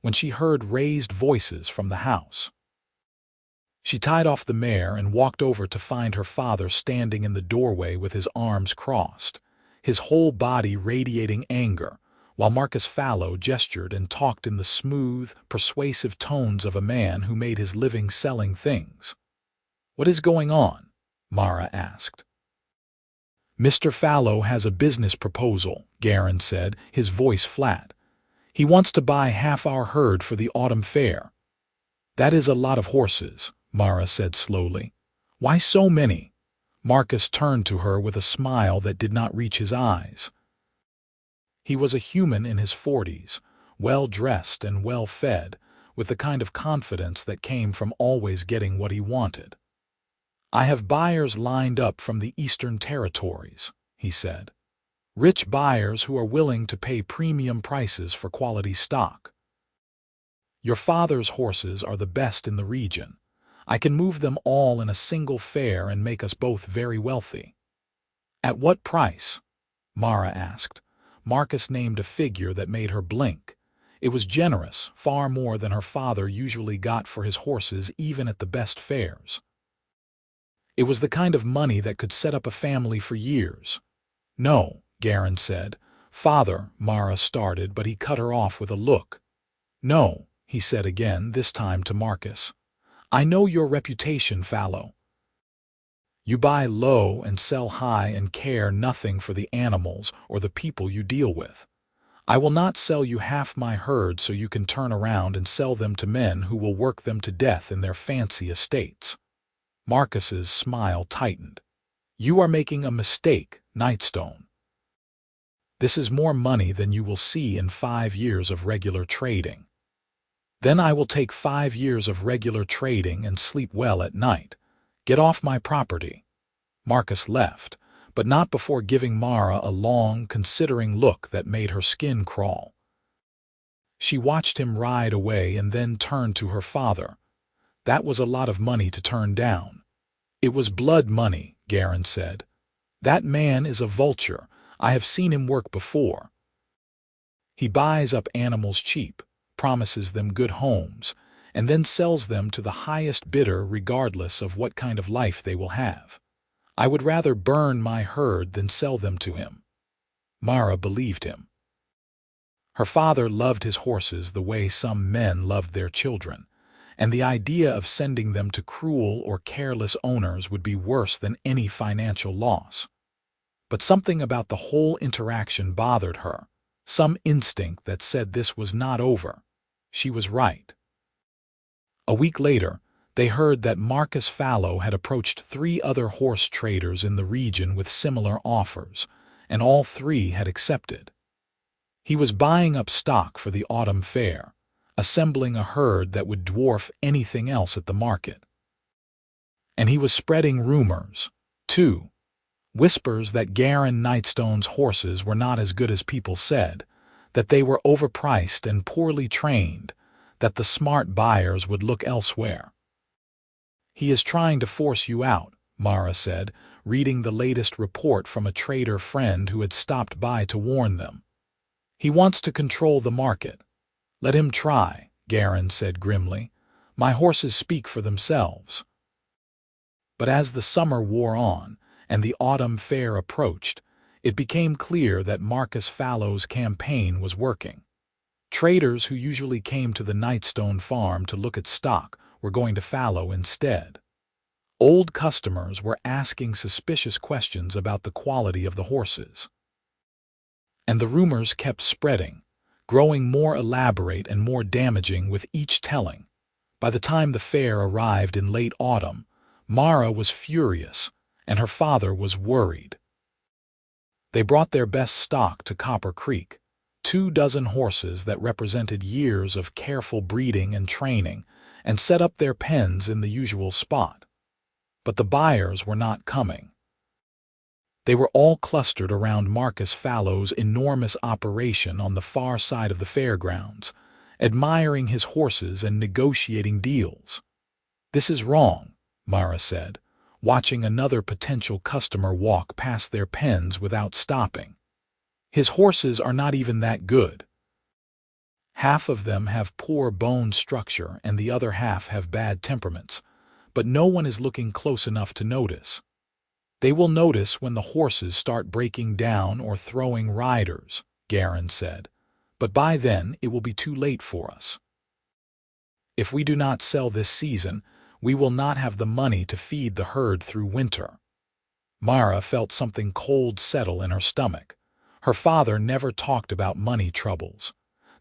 when she heard raised voices from the house. She tied off the mare and walked over to find her father standing in the doorway with his arms crossed, his whole body radiating anger, while Marcus Fallow gestured and talked in the smooth, persuasive tones of a man who made his living selling things. "What is going on?" Mara asked. "Mr. Fallow has a business proposal," Garen said, his voice flat. "He wants to buy half our herd for the autumn fair." "That is a lot of horses," Mara said slowly. "Why so many?" Marcus turned to her with a smile that did not reach his eyes. He was a human in his 40s, well-dressed and well-fed, with the kind of confidence that came from always getting what he wanted. "I have buyers lined up from the Eastern Territories," he said. "Rich buyers who are willing to pay premium prices for quality stock. Your father's horses are the best in the region. I can move them all in a single fair and make us both very wealthy." "At what price?" Mara asked. Marcus named a figure that made her blink. It was generous, far more than her father usually got for his horses even at the best fairs. It was the kind of money that could set up a family for years. "No," Garen said. "Father," Mara started, but he cut her off with a look. "No," he said again, this time to Marcus. "I know your reputation, Fallow. You buy low and sell high and care nothing for the animals or the people you deal with. I will not sell you half my herd so you can turn around and sell them to men who will work them to death in their fancy estates." Marcus's smile tightened. "You are making a mistake, Nightstone. This is more money than you will see in 5 years of regular trading." "Then I will take 5 years of regular trading and sleep well at night. Get off my property." Marcus left, but not before giving Mara a long, considering look that made her skin crawl. She watched him ride away and then turned to her father. That was a lot of money to turn down. "It was blood money," Garen said. "That man is a vulture. I have seen him work before. He buys up animals cheap, promises them good homes, and then sells them to the highest bidder regardless of what kind of life they will have. I would rather burn my herd than sell them to him." Mara believed him. Her father loved his horses the way some men loved their children, and the idea of sending them to cruel or careless owners would be worse than any financial loss. But something about the whole interaction bothered her, some instinct that said this was not over. She was right. A week later, they heard that Marcus Fallow had approached 3 other horse traders in the region with similar offers, and all 3 had accepted. He was buying up stock for the autumn fair, assembling a herd that would dwarf anything else at the market. And he was spreading rumors, too. Whispers that Garen Nightstone's horses were not as good as people said, that they were overpriced and poorly trained, that the smart buyers would look elsewhere. "He is trying to force you out," Mara said, reading the latest report from a trader friend who had stopped by to warn them. "He wants to control the market." "Let him try," Garen said grimly. "My horses speak for themselves." But as the summer wore on, and the autumn fair approached, it became clear that Marcus Fallow's campaign was working. Traders who usually came to the Nightstone farm to look at stock were going to Fallow instead. Old customers were asking suspicious questions about the quality of the horses. And the rumors kept spreading, growing more elaborate and more damaging with each telling. By the time the fair arrived in late autumn, Mara was furious, and her father was worried. They brought their best stock to Copper Creek, 24 horses that represented years of careful breeding and training, and set up their pens in the usual spot. But the buyers were not coming. They were all clustered around Marcus Fallow's enormous operation on the far side of the fairgrounds, admiring his horses and negotiating deals. "This is wrong," Mara said, watching another potential customer walk past their pens without stopping. "His horses are not even that good. Half of them have poor bone structure and the other half have bad temperaments, but no one is looking close enough to notice. They will notice when the horses start breaking down or throwing riders," Garen said, "but by then it will be too late for us. If we do not sell this season, we will not have the money to feed the herd through winter." Mara felt something cold settle in her stomach. Her father never talked about money troubles.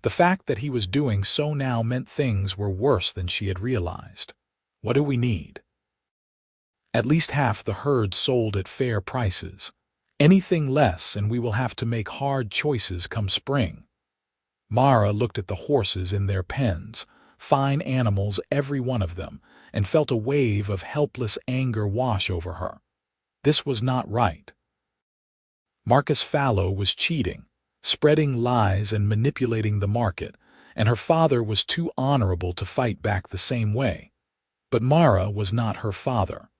The fact that he was doing so now meant things were worse than she had realized. "What do we need?" "At least half the herd sold at fair prices. Anything less and we will have to make hard choices come spring." Mara looked at the horses in their pens, fine animals every one of them, and felt a wave of helpless anger wash over her. This was not right. Marcus Fallow was cheating, spreading lies and manipulating the market, and her father was too honorable to fight back the same way. But Mara was not her father.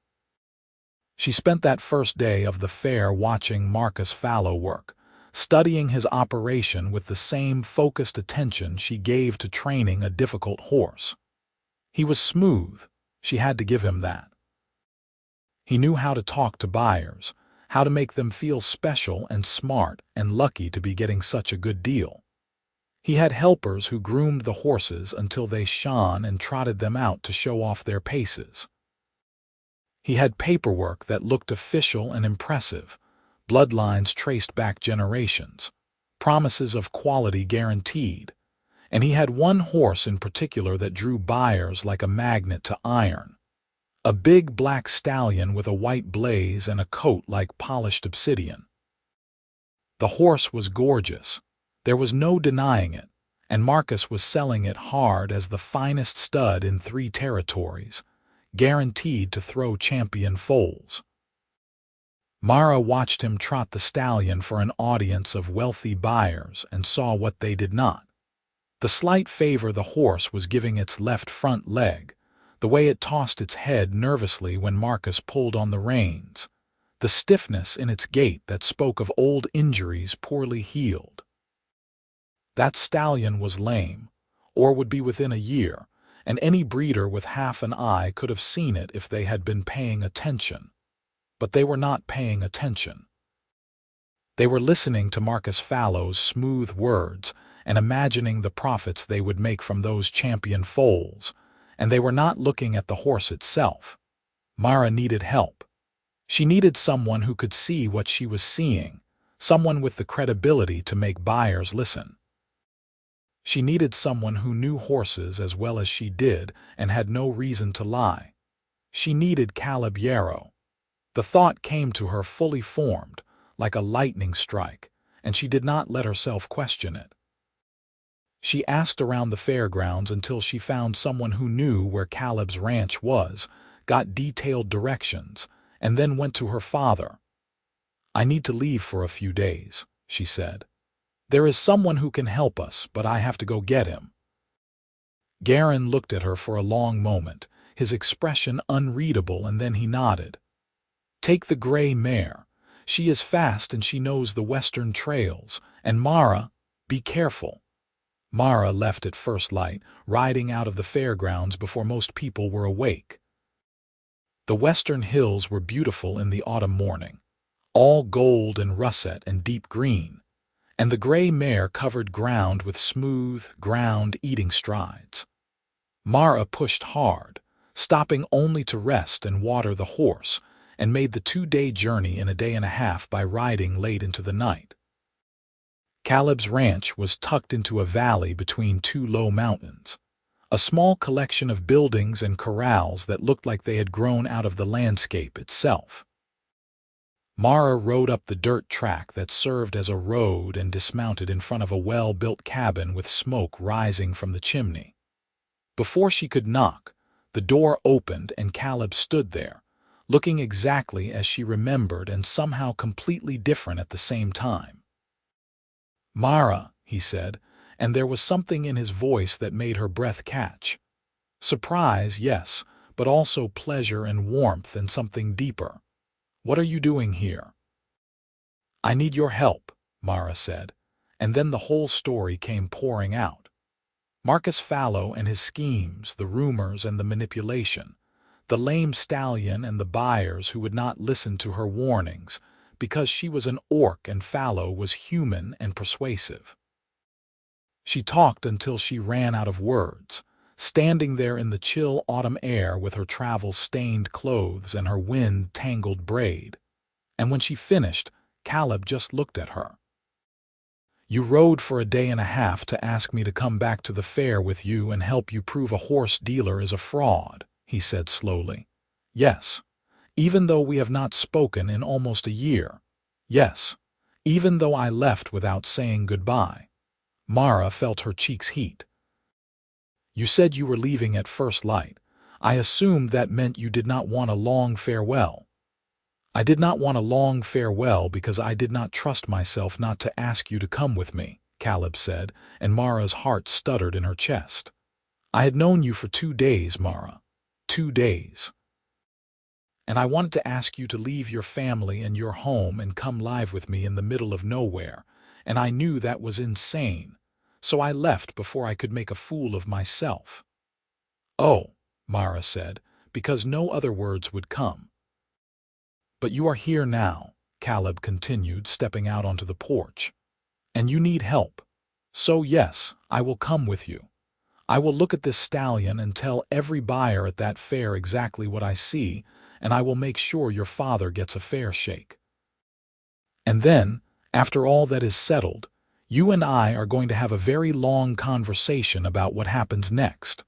She spent that first day of the fair watching Marcus Fallow work, studying his operation with the same focused attention she gave to training a difficult horse. He was smooth. She had to give him that. He knew how to talk to buyers, how to make them feel special and smart and lucky to be getting such a good deal. He had helpers who groomed the horses until they shone and trotted them out to show off their paces. He had paperwork that looked official and impressive, bloodlines traced back generations, promises of quality guaranteed, and he had one horse in particular that drew buyers like a magnet to iron. A big black stallion with a white blaze and a coat like polished obsidian. The horse was gorgeous. There was no denying it, and Marcus was selling it hard as the finest stud in 3 territories, guaranteed to throw champion foals. Mara watched him trot the stallion for an audience of wealthy buyers and saw what they did not. The slight favor the horse was giving its left front leg, the way it tossed its head nervously when Marcus pulled on the reins, the stiffness in its gait that spoke of old injuries poorly healed. That stallion was lame, or would be within a year, and any breeder with half an eye could have seen it if they had been paying attention. But they were not paying attention. They were listening to Marcus Fallow's smooth words and imagining the profits they would make from those champion foals, and they were not looking at the horse itself. Mara needed help. She needed someone who could see what she was seeing, someone with the credibility to make buyers listen. She needed someone who knew horses as well as she did and had no reason to lie. She needed Caleb Yarrow. The thought came to her fully formed, like a lightning strike, and she did not let herself question it. She asked around the fairgrounds until she found someone who knew where Caleb's ranch was, got detailed directions, and then went to her father. "I need to leave for a few days," she said. "There is someone who can help us, but I have to go get him." Garin looked at her for a long moment, his expression unreadable, and then he nodded. "Take the gray mare. She is fast and she knows the western trails. And Mara, be careful." Mara left at first light, riding out of the fairgrounds before most people were awake. The western hills were beautiful in the autumn morning, all gold and russet and deep green, and the gray mare covered ground with smooth, ground-eating strides. Mara pushed hard, stopping only to rest and water the horse, and made the 2-day journey in a day and a half by riding late into the night. Caleb's ranch was tucked into a valley between 2 low mountains, a small collection of buildings and corrals that looked like they had grown out of the landscape itself. Mara rode up the dirt track that served as a road and dismounted in front of a well-built cabin with smoke rising from the chimney. Before she could knock, the door opened and Caleb stood there, looking exactly as she remembered and somehow completely different at the same time. "Mara," he said, and there was something in his voice that made her breath catch. Surprise, yes, but also pleasure and warmth and something deeper. "What are you doing here?" "I need your help," Mara said, and then the whole story came pouring out. Marcus Fallow and his schemes, the rumors and the manipulation, the lame stallion and the buyers who would not listen to her warnings, because she was an orc and Fallow was human and persuasive. She talked until she ran out of words, standing there in the chill autumn air with her travel-stained clothes and her wind-tangled braid. And when she finished, Caleb just looked at her. "You rode for a day and a half to ask me to come back to the fair with you and help you prove a horse dealer is a fraud," he said slowly. "Yes. Even though we have not spoken in almost a year. Yes, even though I left without saying goodbye." Mara felt her cheeks heat. "You said you were leaving at first light. I assumed that meant you did not want a long farewell." "I did not want a long farewell because I did not trust myself not to ask you to come with me," Caleb said, and Mara's heart stuttered in her chest. "I had known you for 2 days, Mara. 2 days. And I wanted to ask you to leave your family and your home and come live with me in the middle of nowhere, and I knew that was insane, so I left before I could make a fool of myself." "Oh," Mara said, because no other words would come. But you are here now, Caleb continued, stepping out onto the porch. And you need help. So yes, I will come with you. I will look at this stallion and tell every buyer at that fair exactly what I see, and I will make sure your father gets a fair shake. And then, after all that is settled, you and I are going to have a very long conversation about what happens next.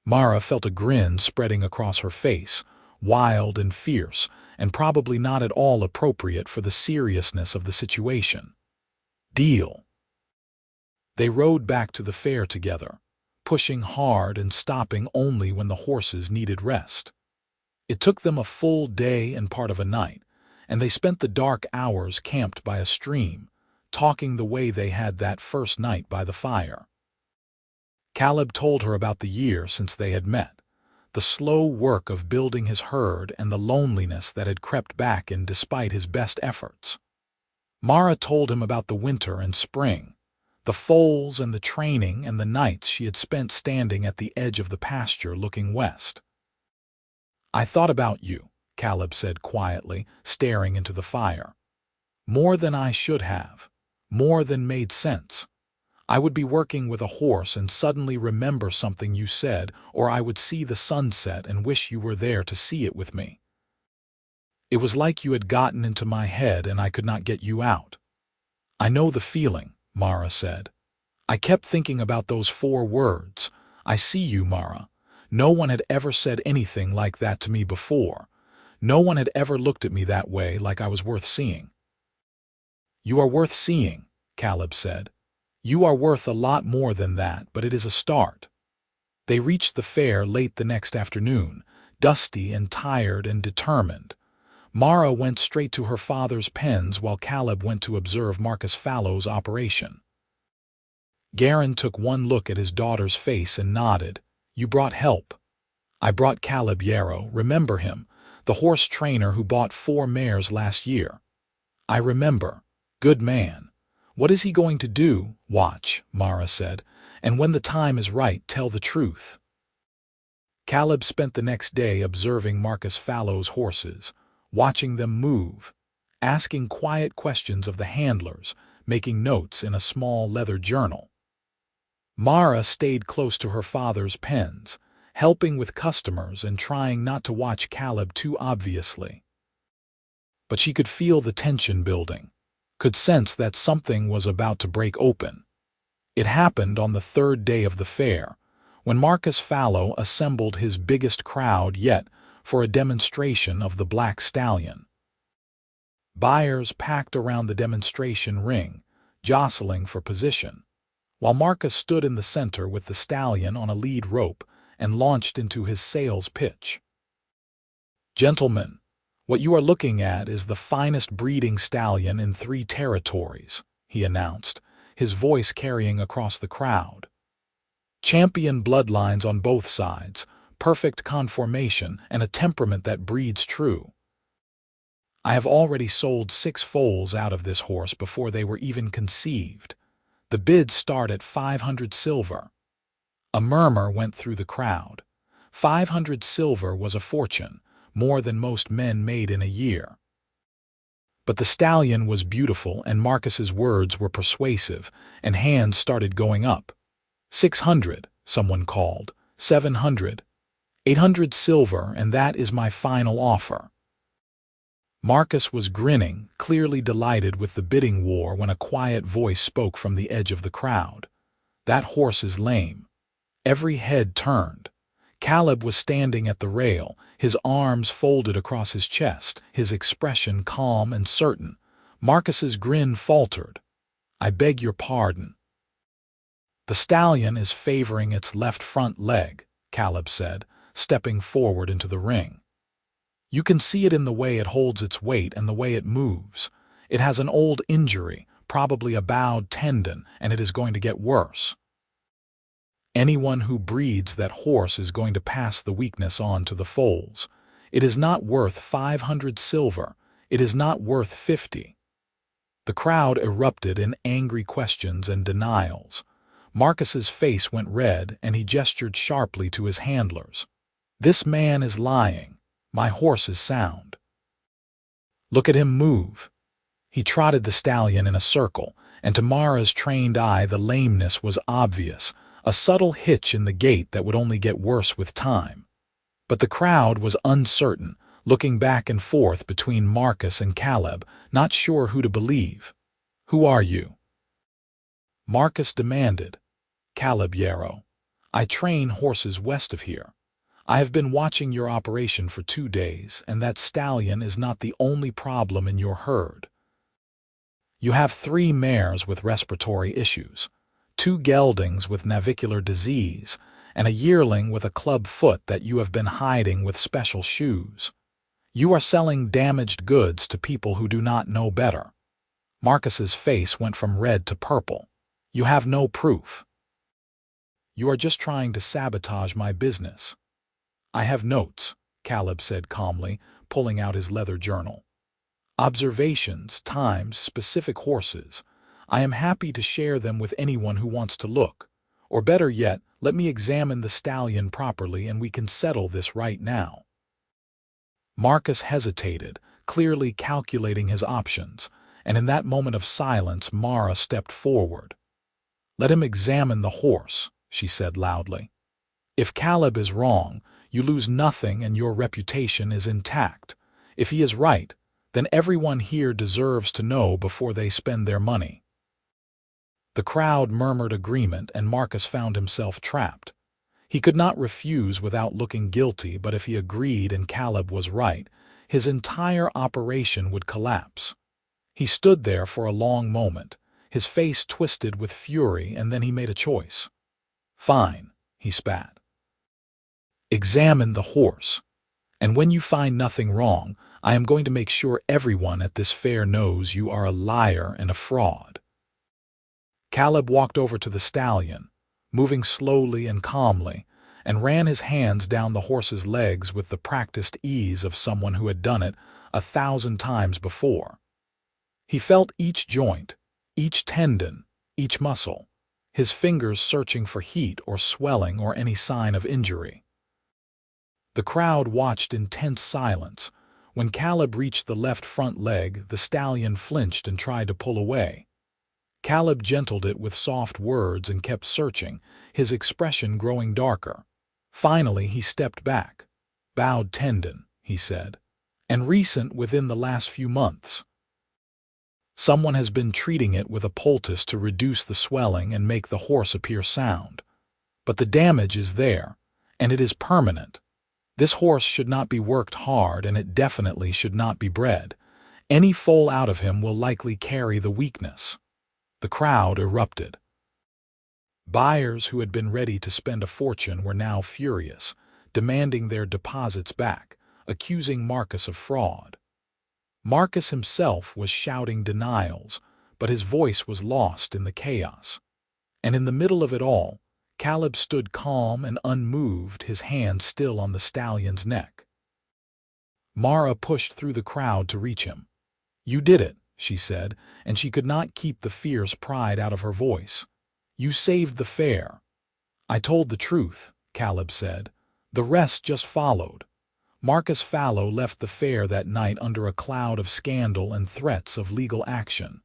Mara felt a grin spreading across her face, wild and fierce, and probably not at all appropriate for the seriousness of the situation. Deal. They rode back to the fair together, pushing hard and stopping only when the horses needed rest. It took them a full day and part of a night, and they spent the dark hours camped by a stream, talking the way they had that first night by the fire. Caleb told her about the year since they had met, the slow work of building his herd and the loneliness that had crept back in despite his best efforts. Mara told him about the winter and spring, the foals and the training and the nights she had spent standing at the edge of the pasture looking west. "I thought about you," Caleb said quietly, staring into the fire. "More than I should have, more than made sense. I would be working with a horse and suddenly remember something you said, or I would see the sunset and wish you were there to see it with me. It was like you had gotten into my head and I could not get you out." "I know the feeling," Mara said. "I kept thinking about those 4 words. I see you, Mara. No one had ever said anything like that to me before. No one had ever looked at me that way, like I was worth seeing." "You are worth seeing," Caleb said. "You are worth a lot more than that, but it is a start." They reached the fair late the next afternoon, dusty and tired and determined. Mara went straight to her father's pens while Caleb went to observe Marcus Fallow's operation. Garin took one look at his daughter's face and nodded. "You brought help." "I brought Caleb Yarrow, remember him, the horse trainer who bought 4 mares last year." "I remember. Good man. What is he going to do?" "Watch," Mara said, "and when the time is right, tell the truth." Caleb spent the next day observing Marcus Fallow's horses, watching them move, asking quiet questions of the handlers, making notes in a small leather journal. Mara stayed close to her father's pens, helping with customers and trying not to watch Caleb too obviously. But she could feel the tension building, could sense that something was about to break open. It happened on the 3rd day of the fair, when Marcus Fallow assembled his biggest crowd yet for a demonstration of the black stallion. Buyers packed around the demonstration ring, jostling for position, while Marcus stood in the center with the stallion on a lead rope and launched into his sales pitch. "Gentlemen, what you are looking at is the finest breeding stallion in 3 territories," he announced, his voice carrying across the crowd. "Champion bloodlines on both sides, perfect conformation, and a temperament that breeds true. I have already sold 6 foals out of this horse before they were even conceived. The bids start at 500 silver. A murmur went through the crowd. 500 silver was a fortune, more than most men made in a year. But the stallion was beautiful and Marcus's words were persuasive, and hands started going up. 600, someone called. 700. 800 silver, and that is my final offer. Marcus was grinning, clearly delighted with the bidding war when a quiet voice spoke from the edge of the crowd. "That horse is lame." Every head turned. Caleb was standing at the rail, his arms folded across his chest, his expression calm and certain. Marcus's grin faltered. "I beg your pardon." "The stallion is favoring its left front leg," Caleb said, stepping forward into the ring. "You can see it in the way it holds its weight and the way it moves. It has an old injury, probably a bowed tendon, and it is going to get worse. Anyone who breeds that horse is going to pass the weakness on to the foals. It is not worth 500 silver. It is not worth 50. The crowd erupted in angry questions and denials. Marcus's face went red and he gestured sharply to his handlers. "This man is lying. My horse is sound." Look at him move." He trotted the stallion in a circle, and to Mara's trained eye the lameness was obvious, a subtle hitch in the gait that would only get worse with time. But the crowd was uncertain, looking back and forth between Marcus and Caleb, not sure who to believe. "Who are you?" Marcus demanded. "Caleb Yarrow. I train horses west of here. I have been watching your operation for 2 days, and that stallion is not the only problem in your herd. You have 3 mares with respiratory issues, 2 geldings with navicular disease, and a yearling with a club foot that you have been hiding with special shoes. You are selling damaged goods to people who do not know better." Marcus's face went from red to purple. "You have no proof." "You are just trying to sabotage my business." "I have notes," Caleb said calmly, pulling out his leather journal. "Observations, times, specific horses. I am happy to share them with anyone who wants to look. Or better yet, let me examine the stallion properly and we can settle this right now." Marcus hesitated, clearly calculating his options, and in that moment of silence Mara stepped forward. "Let him examine the horse," she said loudly. "If Caleb is wrong, you lose nothing and your reputation is intact. If he is right, then everyone here deserves to know before they spend their money." The crowd murmured agreement, and Marcus found himself trapped. He could not refuse without looking guilty, but if he agreed and Caleb was right, his entire operation would collapse. He stood there for a long moment, his face twisted with fury, and then he made a choice. "Fine," he spat. "Examine the horse. And when you find nothing wrong, I am going to make sure everyone at this fair knows you are a liar and a fraud." Caleb walked over to the stallion, moving slowly and calmly, and ran his hands down the horse's legs with the practiced ease of someone who had done it 1,000 times before. He felt each joint, each tendon, each muscle, his fingers searching for heat or swelling or any sign of injury. The crowd watched in tense silence. When Caleb reached the left front leg, the stallion flinched and tried to pull away. Caleb gentled it with soft words and kept searching, his expression growing darker. Finally he stepped back. "Bowed tendon," he said, "and recent within the last few months. Someone has been treating it with a poultice to reduce the swelling and make the horse appear sound. But the damage is there, and it is permanent. This horse should not be worked hard, and it definitely should not be bred. Any foal out of him will likely carry the weakness." The crowd erupted. Buyers who had been ready to spend a fortune were now furious, demanding their deposits back, accusing Marcus of fraud. Marcus himself was shouting denials, but his voice was lost in the chaos. And in the middle of it all, Caleb stood calm and unmoved, his hand still on the stallion's neck. Mara pushed through the crowd to reach him. "You did it," she said, and she could not keep the fierce pride out of her voice. "You saved the fair." "I told the truth," Caleb said. "The rest just followed." Marcus Fallow left the fair that night under a cloud of scandal and threats of legal action.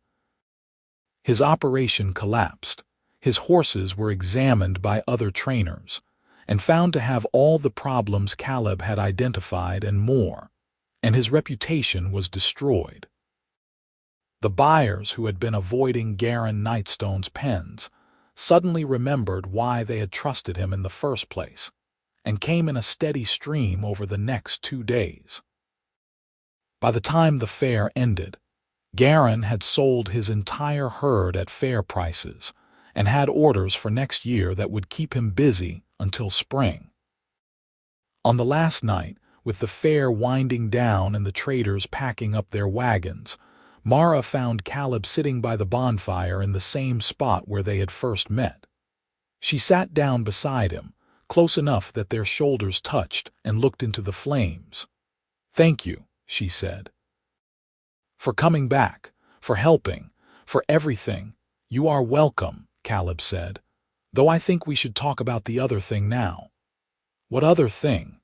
His operation collapsed. His horses were examined by other trainers and found to have all the problems Caleb had identified and more, and his reputation was destroyed. The buyers who had been avoiding Garen Nightstone's pens suddenly remembered why they had trusted him in the first place, and came in a steady stream over the next 2 days. By the time the fair ended, Garen had sold his entire herd at fair prices and had orders for next year that would keep him busy until spring. On the last night, with the fair winding down and the traders packing up their wagons, Mara found Caleb sitting by the bonfire in the same spot where they had first met. She sat down beside him, close enough that their shoulders touched, and looked into the flames. "Thank you," she said. "For coming back, for helping, for everything. You are welcome," Caleb said, "though I think we should talk about the other thing now." "What other thing?"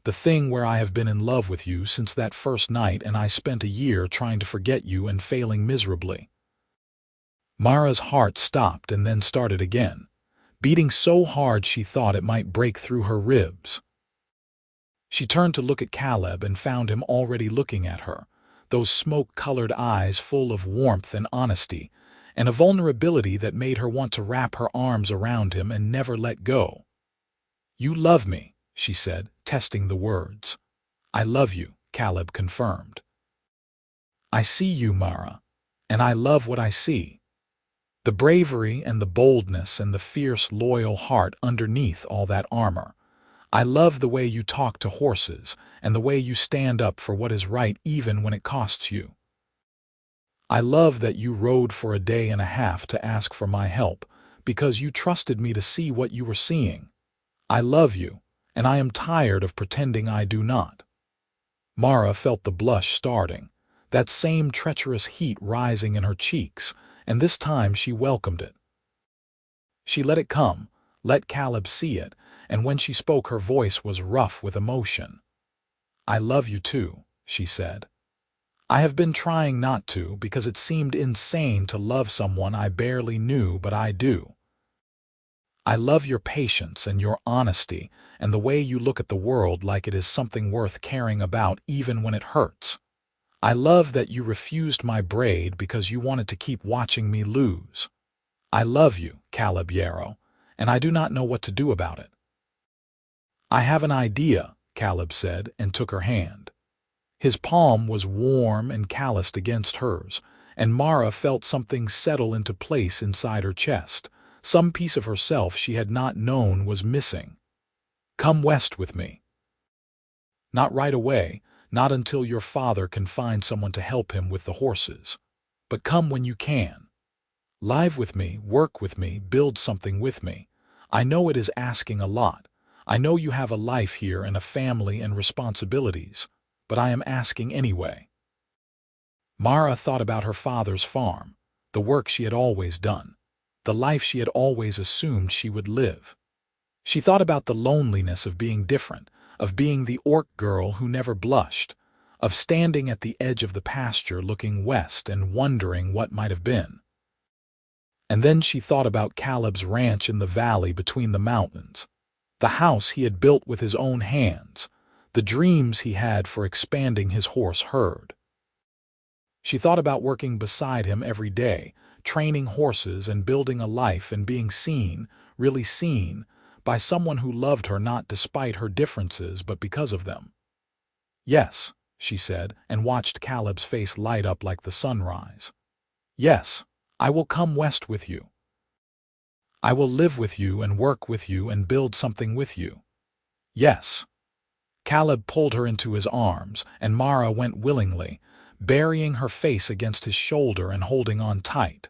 The The thing where I have been in love with you since that first night and I spent a year trying to forget you and failing miserably." Mara's heart stopped and then started again, beating so hard she thought it might break through her ribs. She turned to look at Caleb and found him already looking at her, those smoke-colored eyes full of warmth and honesty, and a vulnerability that made her want to wrap her arms around him and never let go. "You love me," she said, testing the words. "I love you," Caleb confirmed. "I see you, Mara, and I love what I see. The bravery and the boldness and the fierce, loyal heart underneath all that armor. I love the way you talk to horses and the way you stand up for what is right even when it costs you. I love that you rode for a day and a half to ask for my help because you trusted me to see what you were seeing. I love you, and I am tired of pretending I do not." Mara felt the blush starting, that same treacherous heat rising in her cheeks, and this time she welcomed it. She let it come, let Caleb see it, and when she spoke her voice was rough with emotion. "I love you too," she said. "I have been trying not to because it seemed insane to love someone I barely knew, but I do. I love your patience and your honesty and the way you look at the world like it is something worth caring about even when it hurts. I love that you refused my braid because you wanted to keep watching me lose. I love you, Caleb Yarrow, and I do not know what to do about it." "I have an idea," Caleb said, and took her hand. His palm was warm and calloused against hers, and Mara felt something settle into place inside her chest. Some piece of herself she had not known was missing. "Come west with me. Not right away, not until your father can find someone to help him with the horses. But come when you can. Live with me, work with me, build something with me. I know it is asking a lot. I know you have a life here and a family and responsibilities, but I am asking anyway." Mara thought about her father's farm, the work she had always done, the life she had always assumed she would live. She thought about the loneliness of being different, of being the orc girl who never blushed, of standing at the edge of the pasture looking west and wondering what might have been. And then she thought about Caleb's ranch in the valley between the mountains, the house he had built with his own hands, the dreams he had for expanding his horse herd. She thought about working beside him every day, training horses and building a life and being seen, really seen, by someone who loved her not despite her differences but because of them. "Yes," she said, and watched Caleb's face light up like the sunrise. "Yes, I will come west with you. I will live with you and work with you and build something with you. Yes." Caleb pulled her into his arms, and Mara went willingly, burying her face against his shoulder and holding on tight.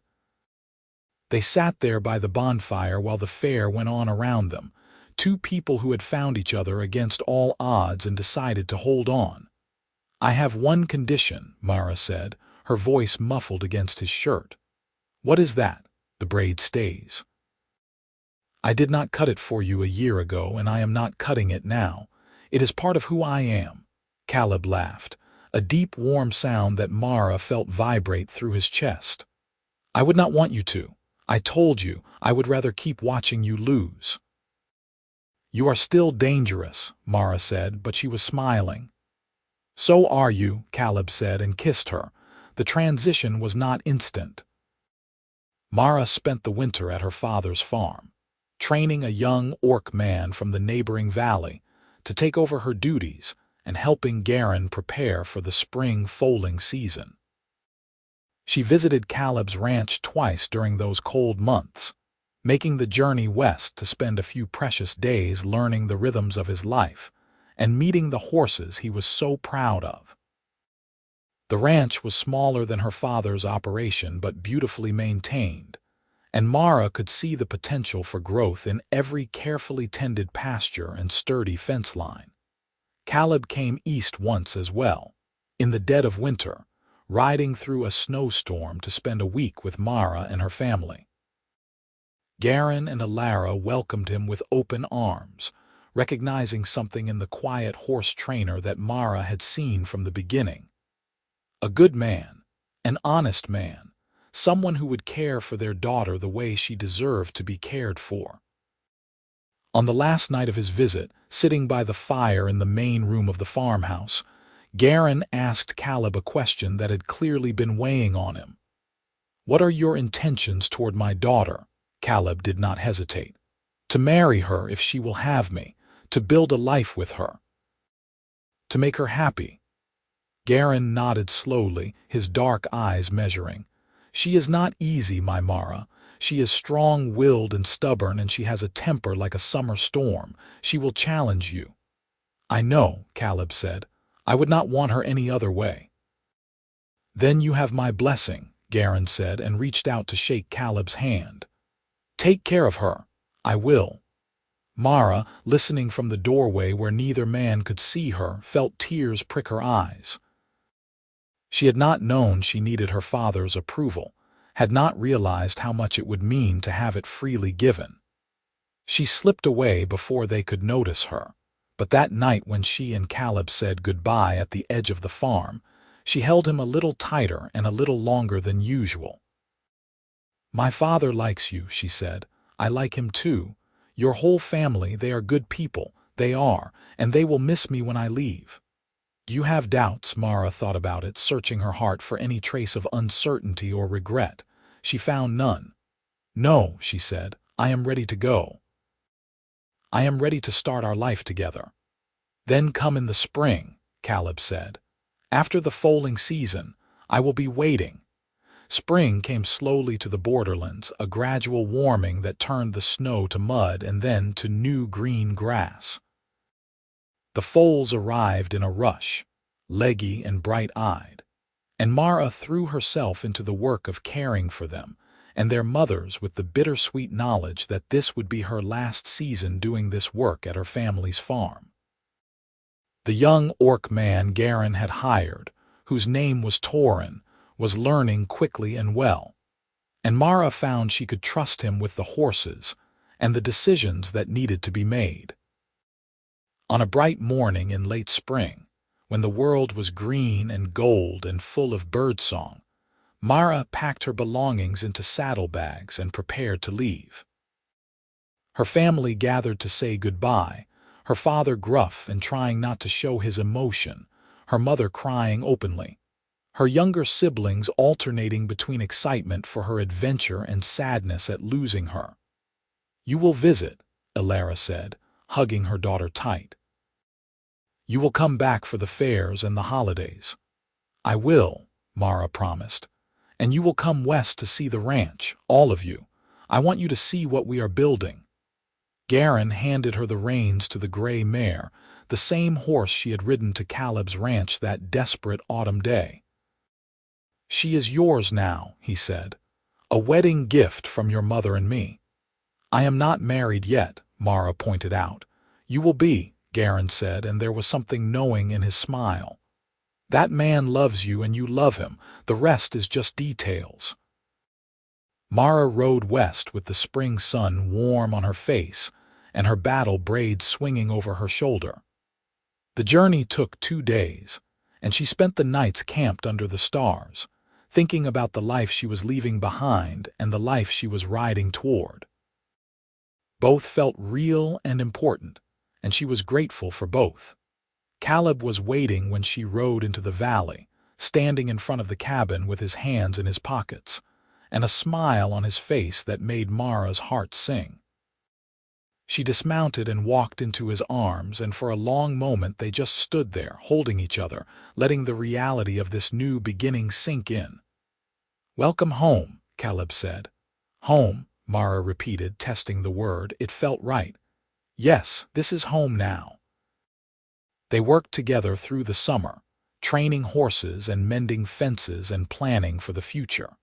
They sat there by the bonfire while the fair went on around them, two people who had found each other against all odds and decided to hold on. "I have one condition," Mara said, her voice muffled against his shirt. "What is that?" "The braid stays. I did not cut it for you a year ago, and I am not cutting it now. It is part of who I am." Caleb laughed, a deep, warm sound that Mara felt vibrate through his chest. "I would not want you to. I told you I would rather keep watching you lose." "You are still dangerous," Mara said, but she was smiling. "So are you," Caleb said and kissed her. The transition was not instant. Mara spent the winter at her father's farm, training a young orc man from the neighboring valley to take over her duties and helping Garen prepare for the spring foaling season. She visited Caleb's ranch twice during those cold months, making the journey west to spend a few precious days learning the rhythms of his life and meeting the horses he was so proud of. The ranch was smaller than her father's operation but beautifully maintained, and Mara could see the potential for growth in every carefully tended pasture and sturdy fence line. Caleb came east once as well, in the dead of winter, riding through a snowstorm to spend a week with Mara and her family. Garen and Alara welcomed him with open arms, recognizing something in the quiet horse trainer that Mara had seen from the beginning. A good man, an honest man, someone who would care for their daughter the way she deserved to be cared for. On the last night of his visit, sitting by the fire in the main room of the farmhouse, Garin asked Caleb a question that had clearly been weighing on him. "What are your intentions toward my daughter?" Caleb did not hesitate. "To marry her if she will have me, to build a life with her, to make her happy." Garin nodded slowly, his dark eyes measuring. "She is not easy, my Mara. She is strong-willed and stubborn, and she has a temper like a summer storm. She will challenge you." "I know," Caleb said. "I would not want her any other way." "Then you have my blessing," Garin said, and reached out to shake Caleb's hand. "Take care of her." "I will." Mara, listening from the doorway where neither man could see her, felt tears prick her eyes. She had not known she needed her father's approval, had not realized how much it would mean to have it freely given. She slipped away before they could notice her, but that night when she and Caleb said goodbye at the edge of the farm, she held him a little tighter and a little longer than usual. "My father likes you," she said. "I like him too. Your whole family, they are good people, they are, and they will miss me when I leave." "You have doubts," Mara thought about it, searching her heart for any trace of uncertainty or regret. She found none. "No," she said, "I am ready to go. I am ready to start our life together." "Then come in the spring," Caleb said. "After the foaling season, I will be waiting." Spring came slowly to the borderlands, a gradual warming that turned the snow to mud and then to new green grass. The foals arrived in a rush, leggy and bright-eyed, and Mara threw herself into the work of caring for them and their mothers with the bittersweet knowledge that this would be her last season doing this work at her family's farm. The young orc man Garin had hired, whose name was Torin, was learning quickly and well, and Mara found she could trust him with the horses and the decisions that needed to be made. On a bright morning in late spring, when the world was green and gold and full of birdsong, Mara packed her belongings into saddlebags and prepared to leave. Her family gathered to say goodbye, her father gruff and trying not to show his emotion, her mother crying openly, her younger siblings alternating between excitement for her adventure and sadness at losing her. "You will visit," Elara said, hugging her daughter tight. "You will come back for the fairs and the holidays." "I will," Mara promised. "And you will come west to see the ranch, all of you. I want you to see what we are building." Garin handed her the reins to the gray mare, the same horse she had ridden to Caleb's ranch that desperate autumn day. "She is yours now," he said. "A wedding gift from your mother and me." "I am not married yet," Mara pointed out. "You will be," Garin said, and there was something knowing in his smile. "That man loves you and you love him. The rest is just details." Mara rode west with the spring sun warm on her face and her battle braid swinging over her shoulder. The journey took 2 days, and she spent the nights camped under the stars, thinking about the life she was leaving behind and the life she was riding toward. Both felt real and important, and she was grateful for both. Caleb was waiting when she rode into the valley, standing in front of the cabin with his hands in his pockets, and a smile on his face that made Mara's heart sing. She dismounted and walked into his arms, and for a long moment they just stood there, holding each other, letting the reality of this new beginning sink in. "Welcome home," Caleb said. "Home," Mara repeated, testing the word. It felt right. "Yes, this is home now." They worked together through the summer, training horses and mending fences and planning for the future.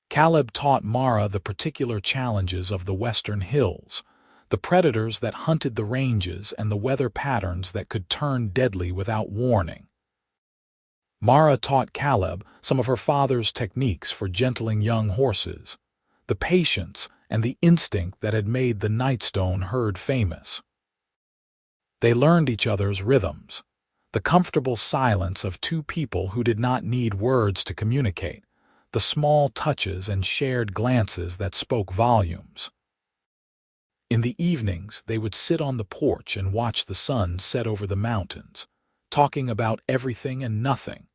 Caleb taught Mara the particular challenges of the western hills, the predators that hunted the ranges and the weather patterns that could turn deadly without warning. Mara taught Caleb some of her father's techniques for gentling young horses, the patience and the instinct that had made the Nightstone herd famous. They learned each other's rhythms, the comfortable silence of two people who did not need words to communicate, the small touches and shared glances that spoke volumes. In the evenings, they would sit on the porch and watch the sun set over the mountains, talking about everything and nothing.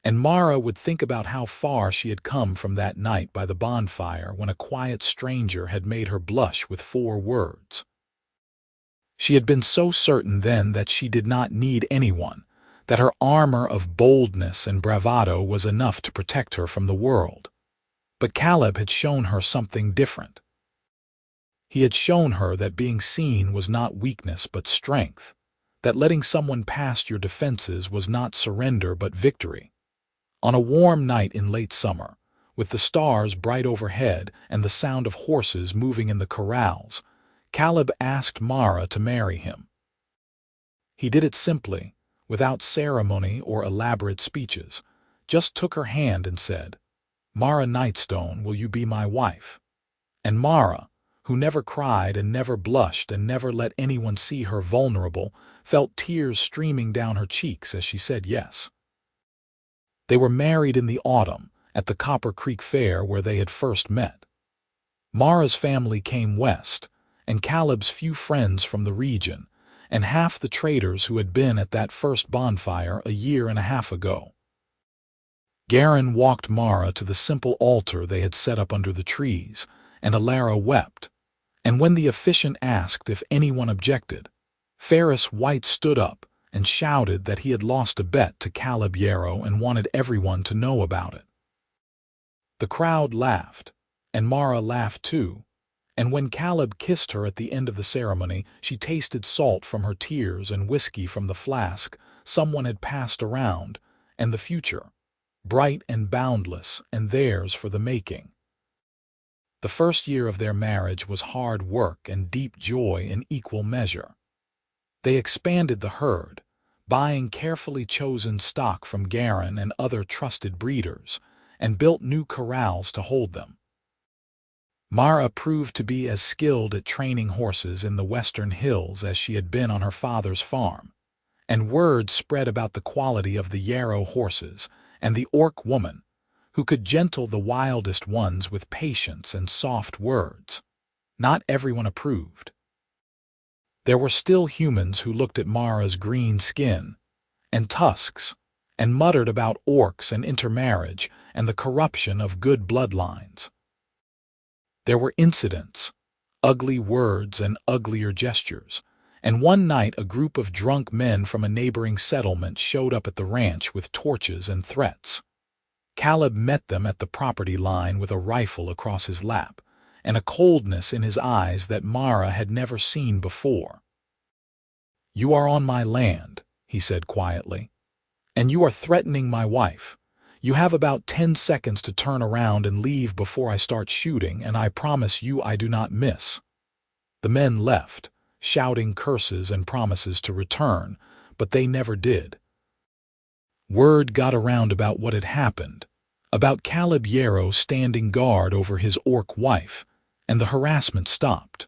And Mara would think about how far she had come from that night by the bonfire when a quiet stranger had made her blush with 4 words. She had been so certain then that she did not need anyone, that her armor of boldness and bravado was enough to protect her from the world. But Caleb had shown her something different. He had shown her that being seen was not weakness but strength, that letting someone past your defenses was not surrender but victory. On a warm night in late summer, with the stars bright overhead and the sound of horses moving in the corrals, Caleb asked Mara to marry him. He did it simply, without ceremony or elaborate speeches, just took her hand and said, "Mara Nightstone, will you be my wife?" And Mara, who never cried and never blushed and never let anyone see her vulnerable, felt tears streaming down her cheeks as she said yes. They were married in the autumn at the Copper Creek Fair where they had first met. Mara's family came west, and Caleb's few friends from the region, and half the traders who had been at that first bonfire a year and a half ago. Garin walked Mara to the simple altar they had set up under the trees, and Alara wept. And when the officiant asked if anyone objected, Ferris White stood up and shouted that he had lost a bet to Caleb Yarrow and wanted everyone to know about it. The crowd laughed, and Mara laughed too, and when Caleb kissed her at the end of the ceremony, she tasted salt from her tears and whiskey from the flask someone had passed around, and the future, bright and boundless, and theirs for the making. The first year of their marriage was hard work and deep joy in equal measure. They expanded the herd, buying carefully chosen stock from Garin and other trusted breeders, and built new corrals to hold them. Mara proved to be as skilled at training horses in the western hills as she had been on her father's farm, and word spread about the quality of the Yarrow horses and the Orc woman, who could gentle the wildest ones with patience and soft words. Not everyone approved. There were still humans who looked at Mara's green skin and tusks and muttered about orcs and intermarriage and the corruption of good bloodlines. There were incidents, ugly words and uglier gestures, and one night a group of drunk men from a neighboring settlement showed up at the ranch with torches and threats. Caleb met them at the property line with a rifle across his lap, and a coldness in his eyes that Mara had never seen before. "You are on my land," he said quietly, "and you are threatening my wife. You have about 10 seconds to turn around and leave before I start shooting, and I promise you I do not miss." The men left, shouting curses and promises to return, but they never did. Word got around about what had happened, about Caleb Yarrow standing guard over his orc wife, and the harassment stopped.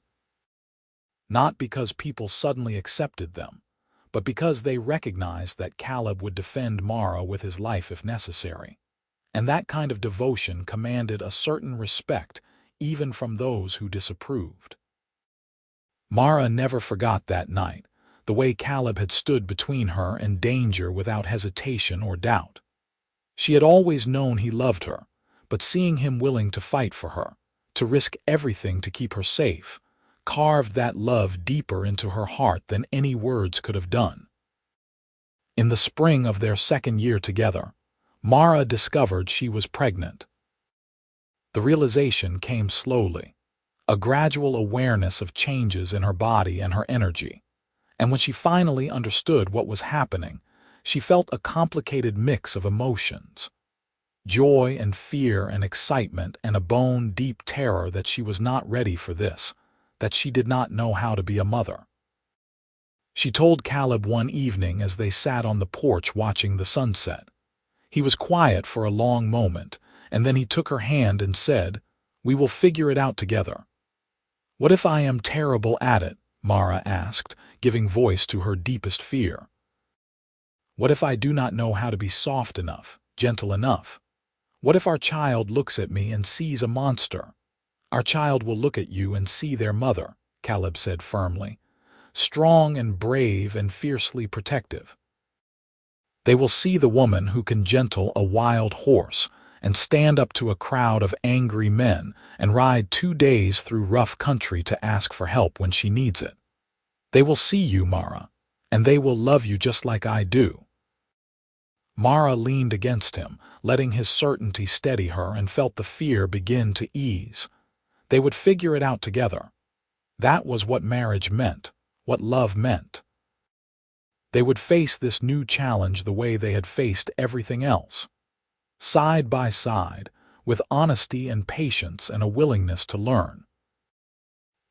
Not because people suddenly accepted them, but because they recognized that Caleb would defend Mara with his life if necessary, and that kind of devotion commanded a certain respect even from those who disapproved. Mara never forgot that night, the way Caleb had stood between her and danger without hesitation or doubt. She had always known he loved her, but seeing him willing to fight for her, to risk everything to keep her safe, carved that love deeper into her heart than any words could have done. In the spring of their second year together, Mara discovered she was pregnant. The realization came slowly, a gradual awareness of changes in her body and her energy, and when she finally understood what was happening, she felt a complicated mix of emotions. Joy and fear and excitement and a bone-deep terror that she was not ready for this, that she did not know how to be a mother. She told Caleb one evening as they sat on the porch watching the sunset. He was quiet for a long moment, and then he took her hand and said, "We will figure it out together. What if I am terrible at it, Mara asked, giving voice to her deepest fear. What if I do not know how to be soft enough, gentle enough? What if our child looks at me and sees a monster? Our child will look at you and see their mother, Caleb said firmly, strong and brave and fiercely protective. They will see the woman who can gentle a wild horse and stand up to a crowd of angry men and ride 2 days through rough country to ask for help when she needs it. They will see you, Mara, and they will love you just like I do. Mara leaned against him, letting his certainty steady her, and felt the fear begin to ease. They would figure it out together. That was what marriage meant, what love meant. They would face this new challenge the way they had faced everything else. Side by side, with honesty and patience and a willingness to learn.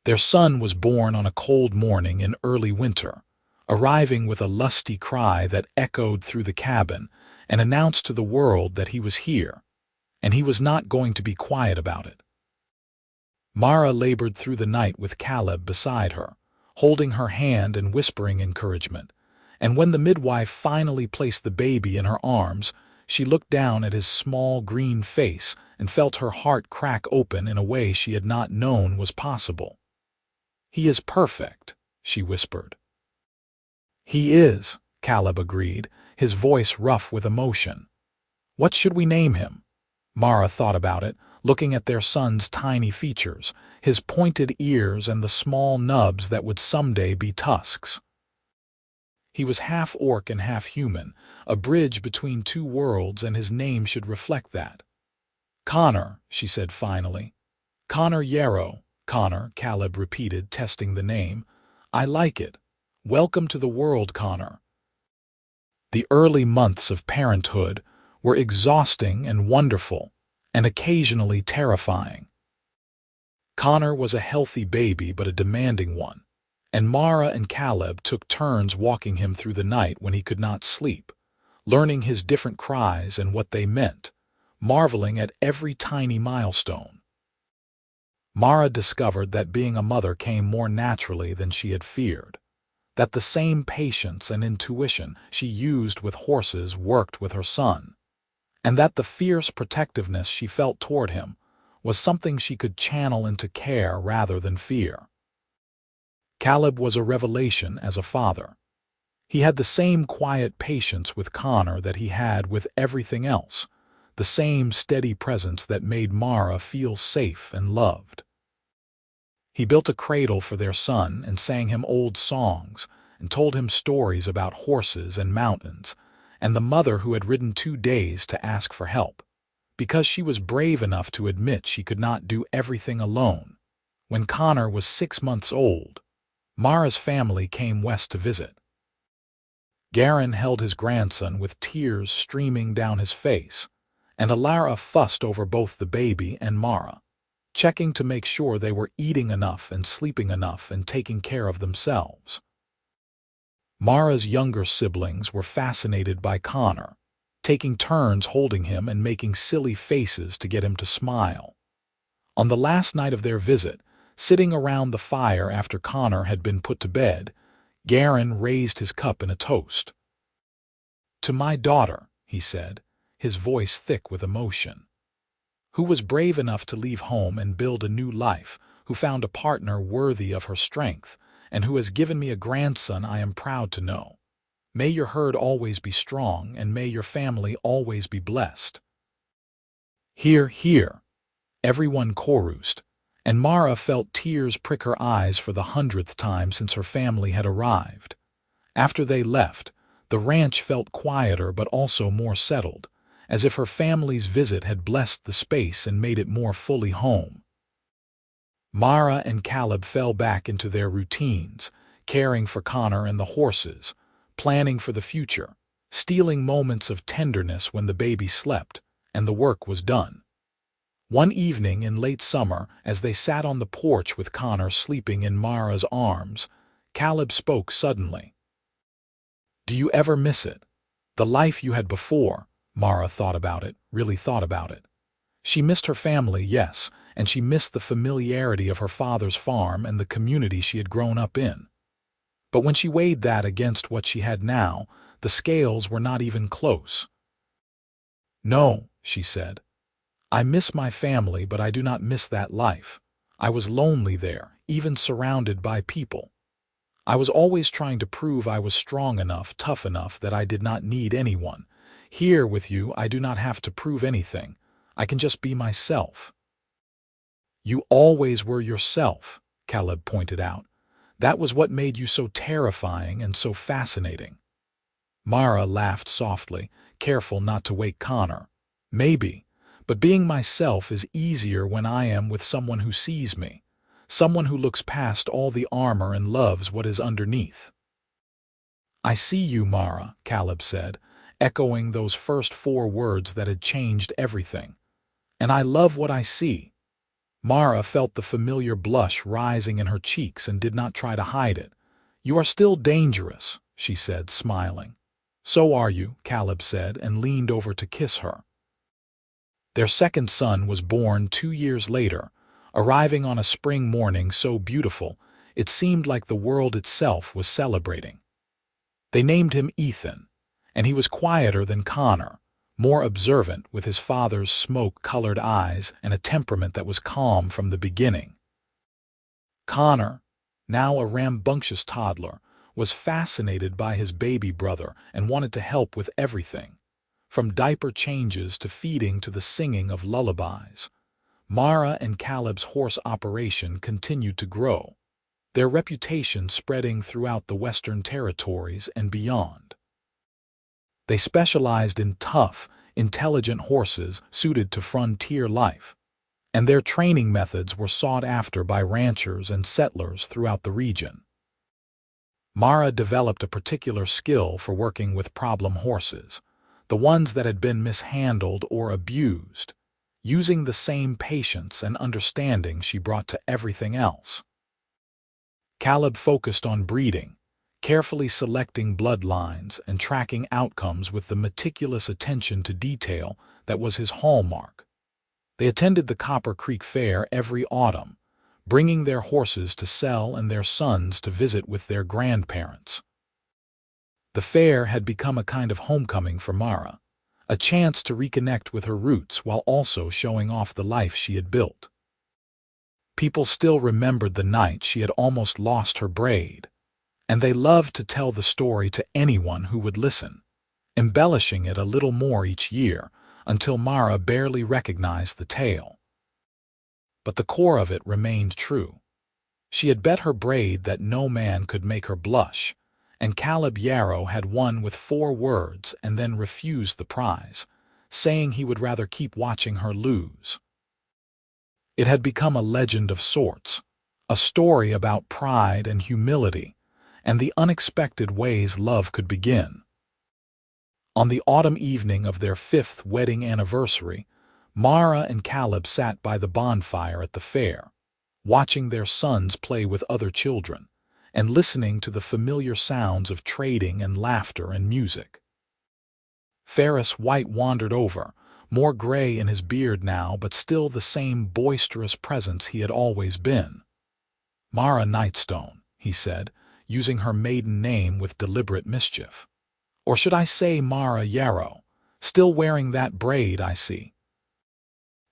Their son was born on a cold morning in early winter, arriving with a lusty cry that echoed through the cabin and announced to the world that he was here, and he was not going to be quiet about it. Mara labored through the night with Caleb beside her, holding her hand and whispering encouragement, and when the midwife finally placed the baby in her arms, she looked down at his small green face and felt her heart crack open in a way she had not known was possible. "He is perfect," she whispered. "He is," Caleb agreed, his voice rough with emotion. "What should we name him?" Mara thought about it, looking at their son's tiny features, his pointed ears and the small nubs that would someday be tusks. He was half orc and half human, a bridge between two worlds, and his name should reflect that. "Connor," she said finally. "Connor Yarrow." "Connor," Caleb repeated, testing the name. "I like it. Welcome to the world, Connor." The early months of parenthood were exhausting and wonderful, and occasionally terrifying. Connor was a healthy baby but a demanding one, and Mara and Caleb took turns walking him through the night when he could not sleep, learning his different cries and what they meant, marveling at every tiny milestone. Mara discovered that being a mother came more naturally than she had feared, that the same patience and intuition she used with horses worked with her son, and that the fierce protectiveness she felt toward him was something she could channel into care rather than fear. Caleb was a revelation as a father. He had the same quiet patience with Connor that he had with everything else, the same steady presence that made Mara feel safe and loved. He built a cradle for their son and sang him old songs and told him stories about horses and mountains, and the mother who had ridden 2 days to ask for help, because she was brave enough to admit she could not do everything alone. When Connor was 6 months old, Mara's family came west to visit. Garin held his grandson with tears streaming down his face, and Alara fussed over both the baby and Mara, checking to make sure they were eating enough and sleeping enough and taking care of themselves. Mara's younger siblings were fascinated by Connor, taking turns holding him and making silly faces to get him to smile. On the last night of their visit, sitting around the fire after Connor had been put to bed, Garin raised his cup in a toast. "To my daughter," he said, his voice thick with emotion, "who was brave enough to leave home and build a new life, who found a partner worthy of her strength, and who has given me a grandson I am proud to know. May your herd always be strong, and may your family always be blessed." "Hear, hear," everyone chorused, and Mara felt tears prick her eyes for the 100th time since her family had arrived. After they left, the ranch felt quieter but also more settled, as if her family's visit had blessed the space and made it more fully home. Mara and Caleb fell back into their routines, caring for Connor and the horses, planning for the future, stealing moments of tenderness when the baby slept, and the work was done. One evening in late summer, as they sat on the porch with Connor sleeping in Mara's arms, Caleb spoke suddenly. "Do you ever miss it? The life you had before?" Mara thought about it, really thought about it. She missed her family, yes, and she missed the familiarity of her father's farm and the community she had grown up in. But when she weighed that against what she had now, the scales were not even close. "No," she said. "I miss my family, but I do not miss that life. I was lonely there, even surrounded by people. I was always trying to prove I was strong enough, tough enough, that I did not need anyone. Here with you, I do not have to prove anything. I can just be myself." "You always were yourself," Caleb pointed out. "That was what made you so terrifying and so fascinating." Mara laughed softly, careful not to wake Connor. "Maybe, but being myself is easier when I am with someone who sees me, someone who looks past all the armor and loves what is underneath." "I see you, Mara," Caleb said, echoing those first 4 words that had changed everything. "And I love what I see." Mara felt the familiar blush rising in her cheeks and did not try to hide it. "You are still dangerous," she said, smiling. "So are you," Caleb said, and leaned over to kiss her. Their second son was born 2 years later, arriving on a spring morning so beautiful it seemed like the world itself was celebrating. They named him Ethan, and he was quieter than Connor, more observant, with his father's smoke-colored eyes and a temperament that was calm from the beginning. Connor, now a rambunctious toddler, was fascinated by his baby brother and wanted to help with everything, from diaper changes to feeding to the singing of lullabies. Mara and Caleb's horse operation continued to grow, their reputation spreading throughout the Western Territories and beyond. They specialized in tough, intelligent horses suited to frontier life, and their training methods were sought after by ranchers and settlers throughout the region. Mara developed a particular skill for working with problem horses, the ones that had been mishandled or abused, using the same patience and understanding she brought to everything else. Caleb focused on breeding, carefully selecting bloodlines and tracking outcomes with the meticulous attention to detail that was his hallmark. They attended the Copper Creek Fair every autumn, bringing their horses to sell and their sons to visit with their grandparents. The fair had become a kind of homecoming for Mara, a chance to reconnect with her roots while also showing off the life she had built. People still remembered the night she had almost lost her braid, and they loved to tell the story to anyone who would listen, embellishing it a little more each year until Mara barely recognized the tale. But the core of it remained true. She had bet her braid that no man could make her blush, and Caleb Yarrow had won with 4 words and then refused the prize, saying he would rather keep watching her lose. It had become a legend of sorts, a story about pride and humility, and the unexpected ways love could begin. On the autumn evening of their 5th wedding anniversary, Mara and Caleb sat by the bonfire at the fair, watching their sons play with other children, and listening to the familiar sounds of trading and laughter and music. Ferris White wandered over, more gray in his beard now, but still the same boisterous presence he had always been. "Mara Nightstone," he said, using her maiden name with deliberate mischief. "Or should I say Mara Yarrow? Still wearing that braid, I see."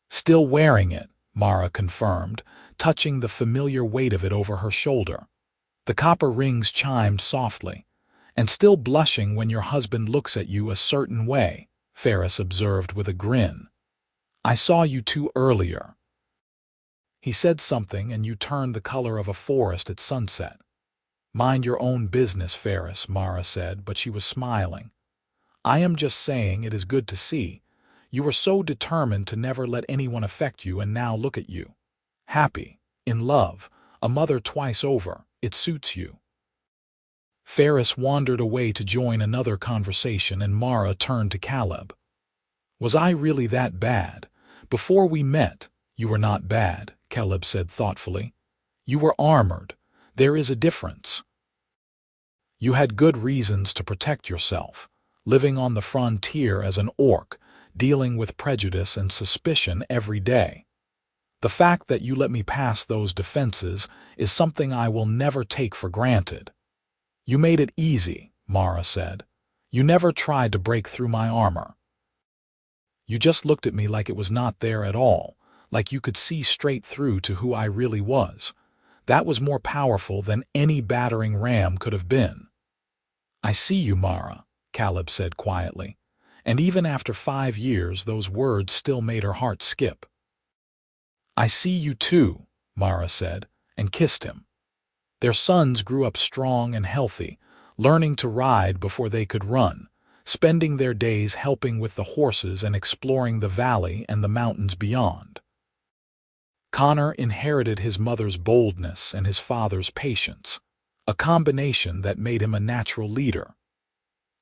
"Still wearing it," Mara confirmed, touching the familiar weight of it over her shoulder. The copper rings chimed softly. "And still blushing when your husband looks at you a certain way," Ferris observed with a grin. "I saw you 2 earlier. He said something and you turned the color of a forest at sunset." "Mind your own business, Ferris," Mara said, but she was smiling. "I am just saying it is good to see. You were so determined to never let anyone affect you, and now look at you. Happy, in love, a mother twice over. It suits you." Ferris wandered away to join another conversation, and Mara turned to Caleb. "Was I really that bad? Before we met, you were not bad," Caleb said thoughtfully. "You were armored. There is a difference. You had good reasons to protect yourself, living on the frontier as an orc, dealing with prejudice and suspicion every day. The fact that you let me pass those defenses is something I will never take for granted. You made it easy, Mara said. You never tried to break through my armor. You just looked at me like it was not there at all, like you could see straight through to who I really was. That was more powerful than any battering ram could have been. I see you, Mara, Caleb said quietly, and even after 5 years those words still made her heart skip. I see you too, Mara said, and kissed him. Their sons grew up strong and healthy, learning to ride before they could run, spending their days helping with the horses and exploring the valley and the mountains beyond. Connor inherited his mother's boldness and his father's patience, a combination that made him a natural leader.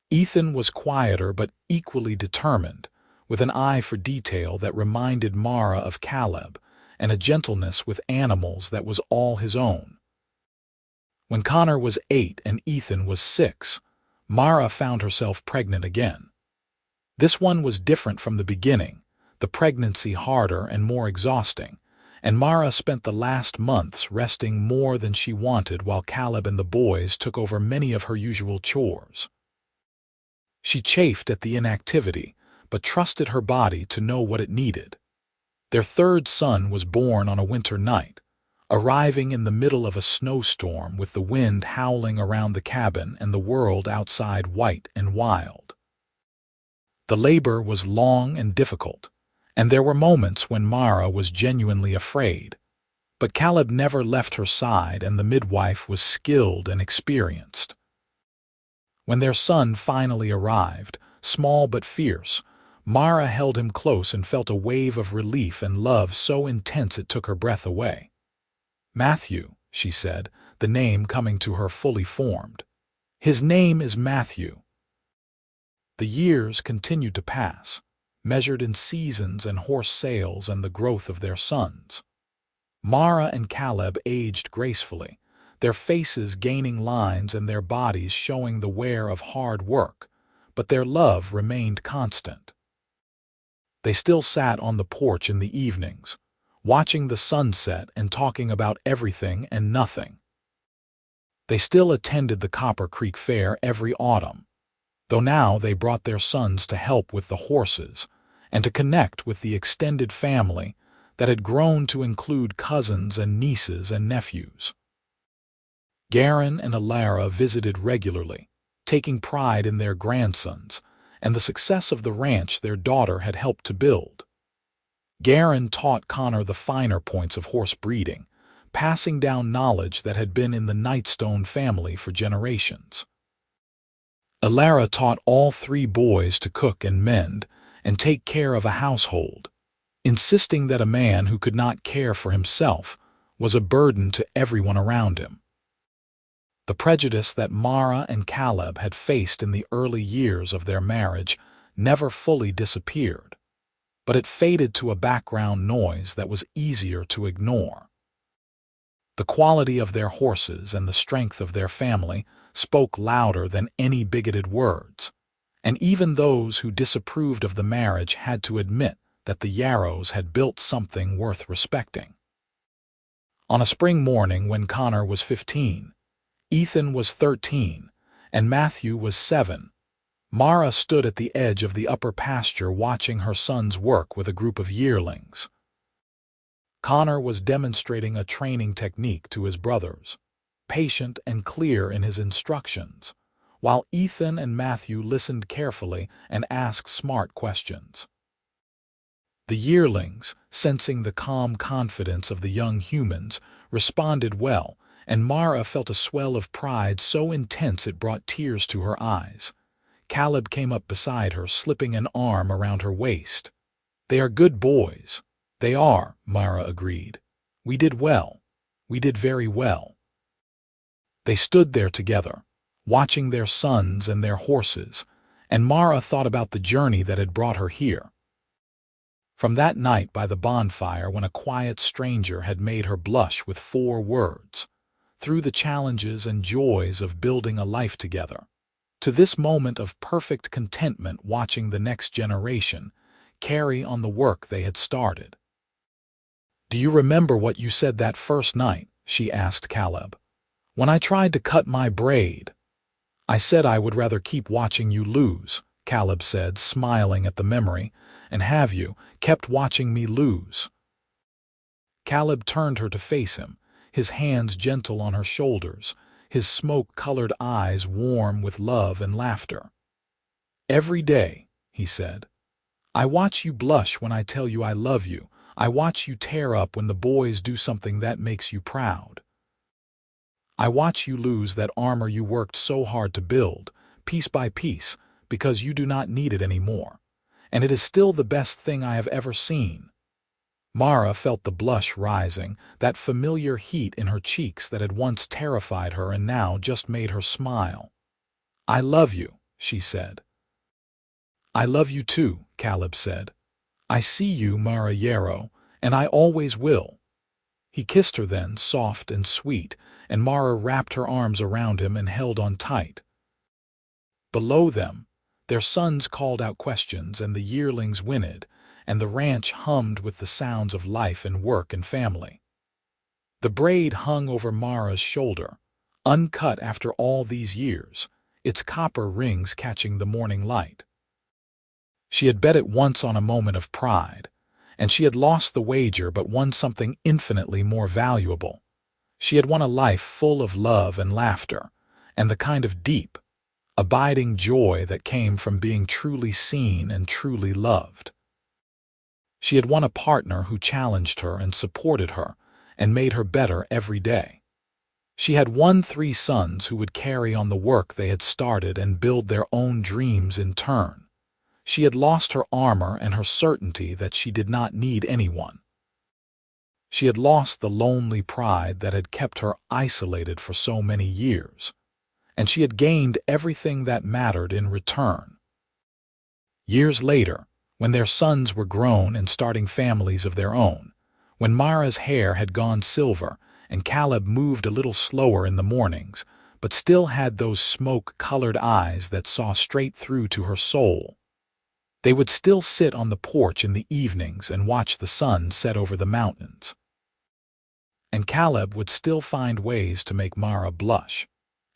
Ethan was quieter but equally determined, with an eye for detail that reminded Mara of Caleb, and a gentleness with animals that was all his own. When Connor was 8 and Ethan was 6, Mara found herself pregnant again. This one was different from the beginning, the pregnancy harder and more exhausting, and Mara spent the last months resting more than she wanted while Caleb and the boys took over many of her usual chores. She chafed at the inactivity, but trusted her body to know what it needed. Their third son was born on a winter night, arriving in the middle of a snowstorm with the wind howling around the cabin and the world outside white and wild. The labor was long and difficult, and there were moments when Mara was genuinely afraid. But Caleb never left her side, and the midwife was skilled and experienced. When their son finally arrived, small but fierce, Mara held him close and felt a wave of relief and love so intense it took her breath away. Matthew, she said, the name coming to her fully formed. His name is Matthew. The years continued to pass, measured in seasons and horse sales and the growth of their sons. Mara and Caleb aged gracefully, their faces gaining lines and their bodies showing the wear of hard work, but their love remained constant. They still sat on the porch in the evenings, watching the sunset and talking about everything and nothing. They still attended the Copper Creek Fair every autumn, though now they brought their sons to help with the horses and to connect with the extended family that had grown to include cousins and nieces and nephews. Garen and Alara visited regularly, taking pride in their grandsons and the success of the ranch their daughter had helped to build. Garen taught Connor the finer points of horse breeding, passing down knowledge that had been in the Nightstone family for generations. Alara taught all 3 boys to cook and mend and take care of a household, insisting that a man who could not care for himself was a burden to everyone around him. The prejudice that Mara and Caleb had faced in the early years of their marriage never fully disappeared, but it faded to a background noise that was easier to ignore. The quality of their horses and the strength of their family spoke louder than any bigoted words, and even those who disapproved of the marriage had to admit that the Yarrows had built something worth respecting. On a spring morning when Connor was 15, Ethan was 13, and Matthew was 7, Mara stood at the edge of the upper pasture watching her sons work with a group of yearlings. Connor was demonstrating a training technique to his brothers, patient and clear in his instructions, while Ethan and Matthew listened carefully and asked smart questions. The yearlings, sensing the calm confidence of the young humans, responded well, and Mara felt a swell of pride so intense it brought tears to her eyes. Caleb came up beside her, slipping an arm around her waist. "They are good boys." "They are," Mara agreed. "We did well. We did very well." They stood there together, watching their sons and their horses, and Mara thought about the journey that had brought her here. From that night by the bonfire when a quiet stranger had made her blush with 4 words, through the challenges and joys of building a life together, to this moment of perfect contentment watching the next generation carry on the work they had started. "Do you remember what you said that first night?" she asked Caleb. "When I tried to cut my braid." "I said I would rather keep watching you lose," Caleb said, smiling at the memory. "And have you kept watching me lose?" Caleb turned her to face him, his hands gentle on her shoulders, his smoke-colored eyes warm with love and laughter. "Every day," he said. "I watch you blush when I tell you I love you. I watch you tear up when the boys do something that makes you proud. I watch you lose that armor you worked so hard to build, piece by piece, because you do not need it anymore. And it is still the best thing I have ever seen." Mara felt the blush rising, that familiar heat in her cheeks that had once terrified her and now just made her smile. "I love you," she said. "I love you too," Caleb said. "I see you, Mara Yarrow, and I always will." He kissed her then, soft and sweet, and Mara wrapped her arms around him and held on tight. Below them, their sons called out questions and the yearlings whinnied, and the ranch hummed with the sounds of life and work and family. The braid hung over Mara's shoulder, uncut after all these years, its copper rings catching the morning light. She had bet it once on a moment of pride, and she had lost the wager but won something infinitely more valuable. She had won a life full of love and laughter, and the kind of deep, abiding joy that came from being truly seen and truly loved. She had won a partner who challenged her and supported her and made her better every day. She had won 3 sons who would carry on the work they had started and build their own dreams in turn. She had lost her armor and her certainty that she did not need anyone. She had lost the lonely pride that had kept her isolated for so many years, and she had gained everything that mattered in return. Years later, when their sons were grown and starting families of their own, when Mara's hair had gone silver and Caleb moved a little slower in the mornings, but still had those smoke-colored eyes that saw straight through to her soul, they would still sit on the porch in the evenings and watch the sun set over the mountains. And Caleb would still find ways to make Mara blush,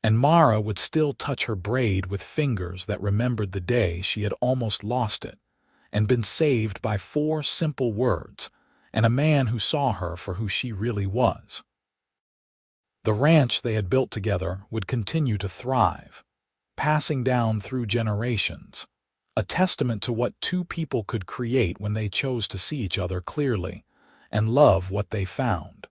and Mara would still touch her braid with fingers that remembered the day she had almost lost it and been saved by 4 simple words and a man who saw her for who she really was. The ranch they had built together would continue to thrive, passing down through generations, a testament to what 2 people could create when they chose to see each other clearly and love what they found.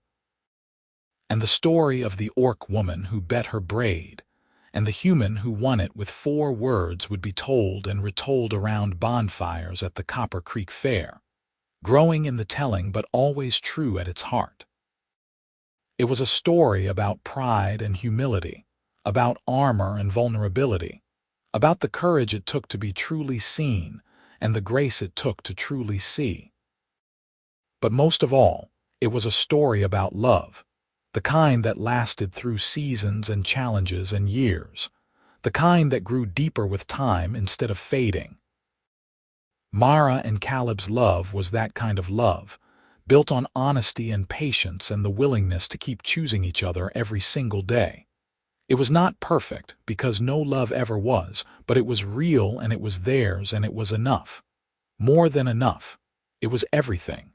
And the story of the orc woman who bet her braid and the human who won it with 4 words would be told and retold around bonfires at the Copper Creek Fair, growing in the telling but always true at its heart. It was a story about pride and humility, about armor and vulnerability, about the courage it took to be truly seen and the grace it took to truly see. But most of all, it was a story about love, the kind that lasted through seasons and challenges and years, the kind that grew deeper with time instead of fading. Mara and Caleb's love was that kind of love, built on honesty and patience and the willingness to keep choosing each other every single day. It was not perfect, because no love ever was, but it was real and it was theirs and it was enough. More than enough. It was everything.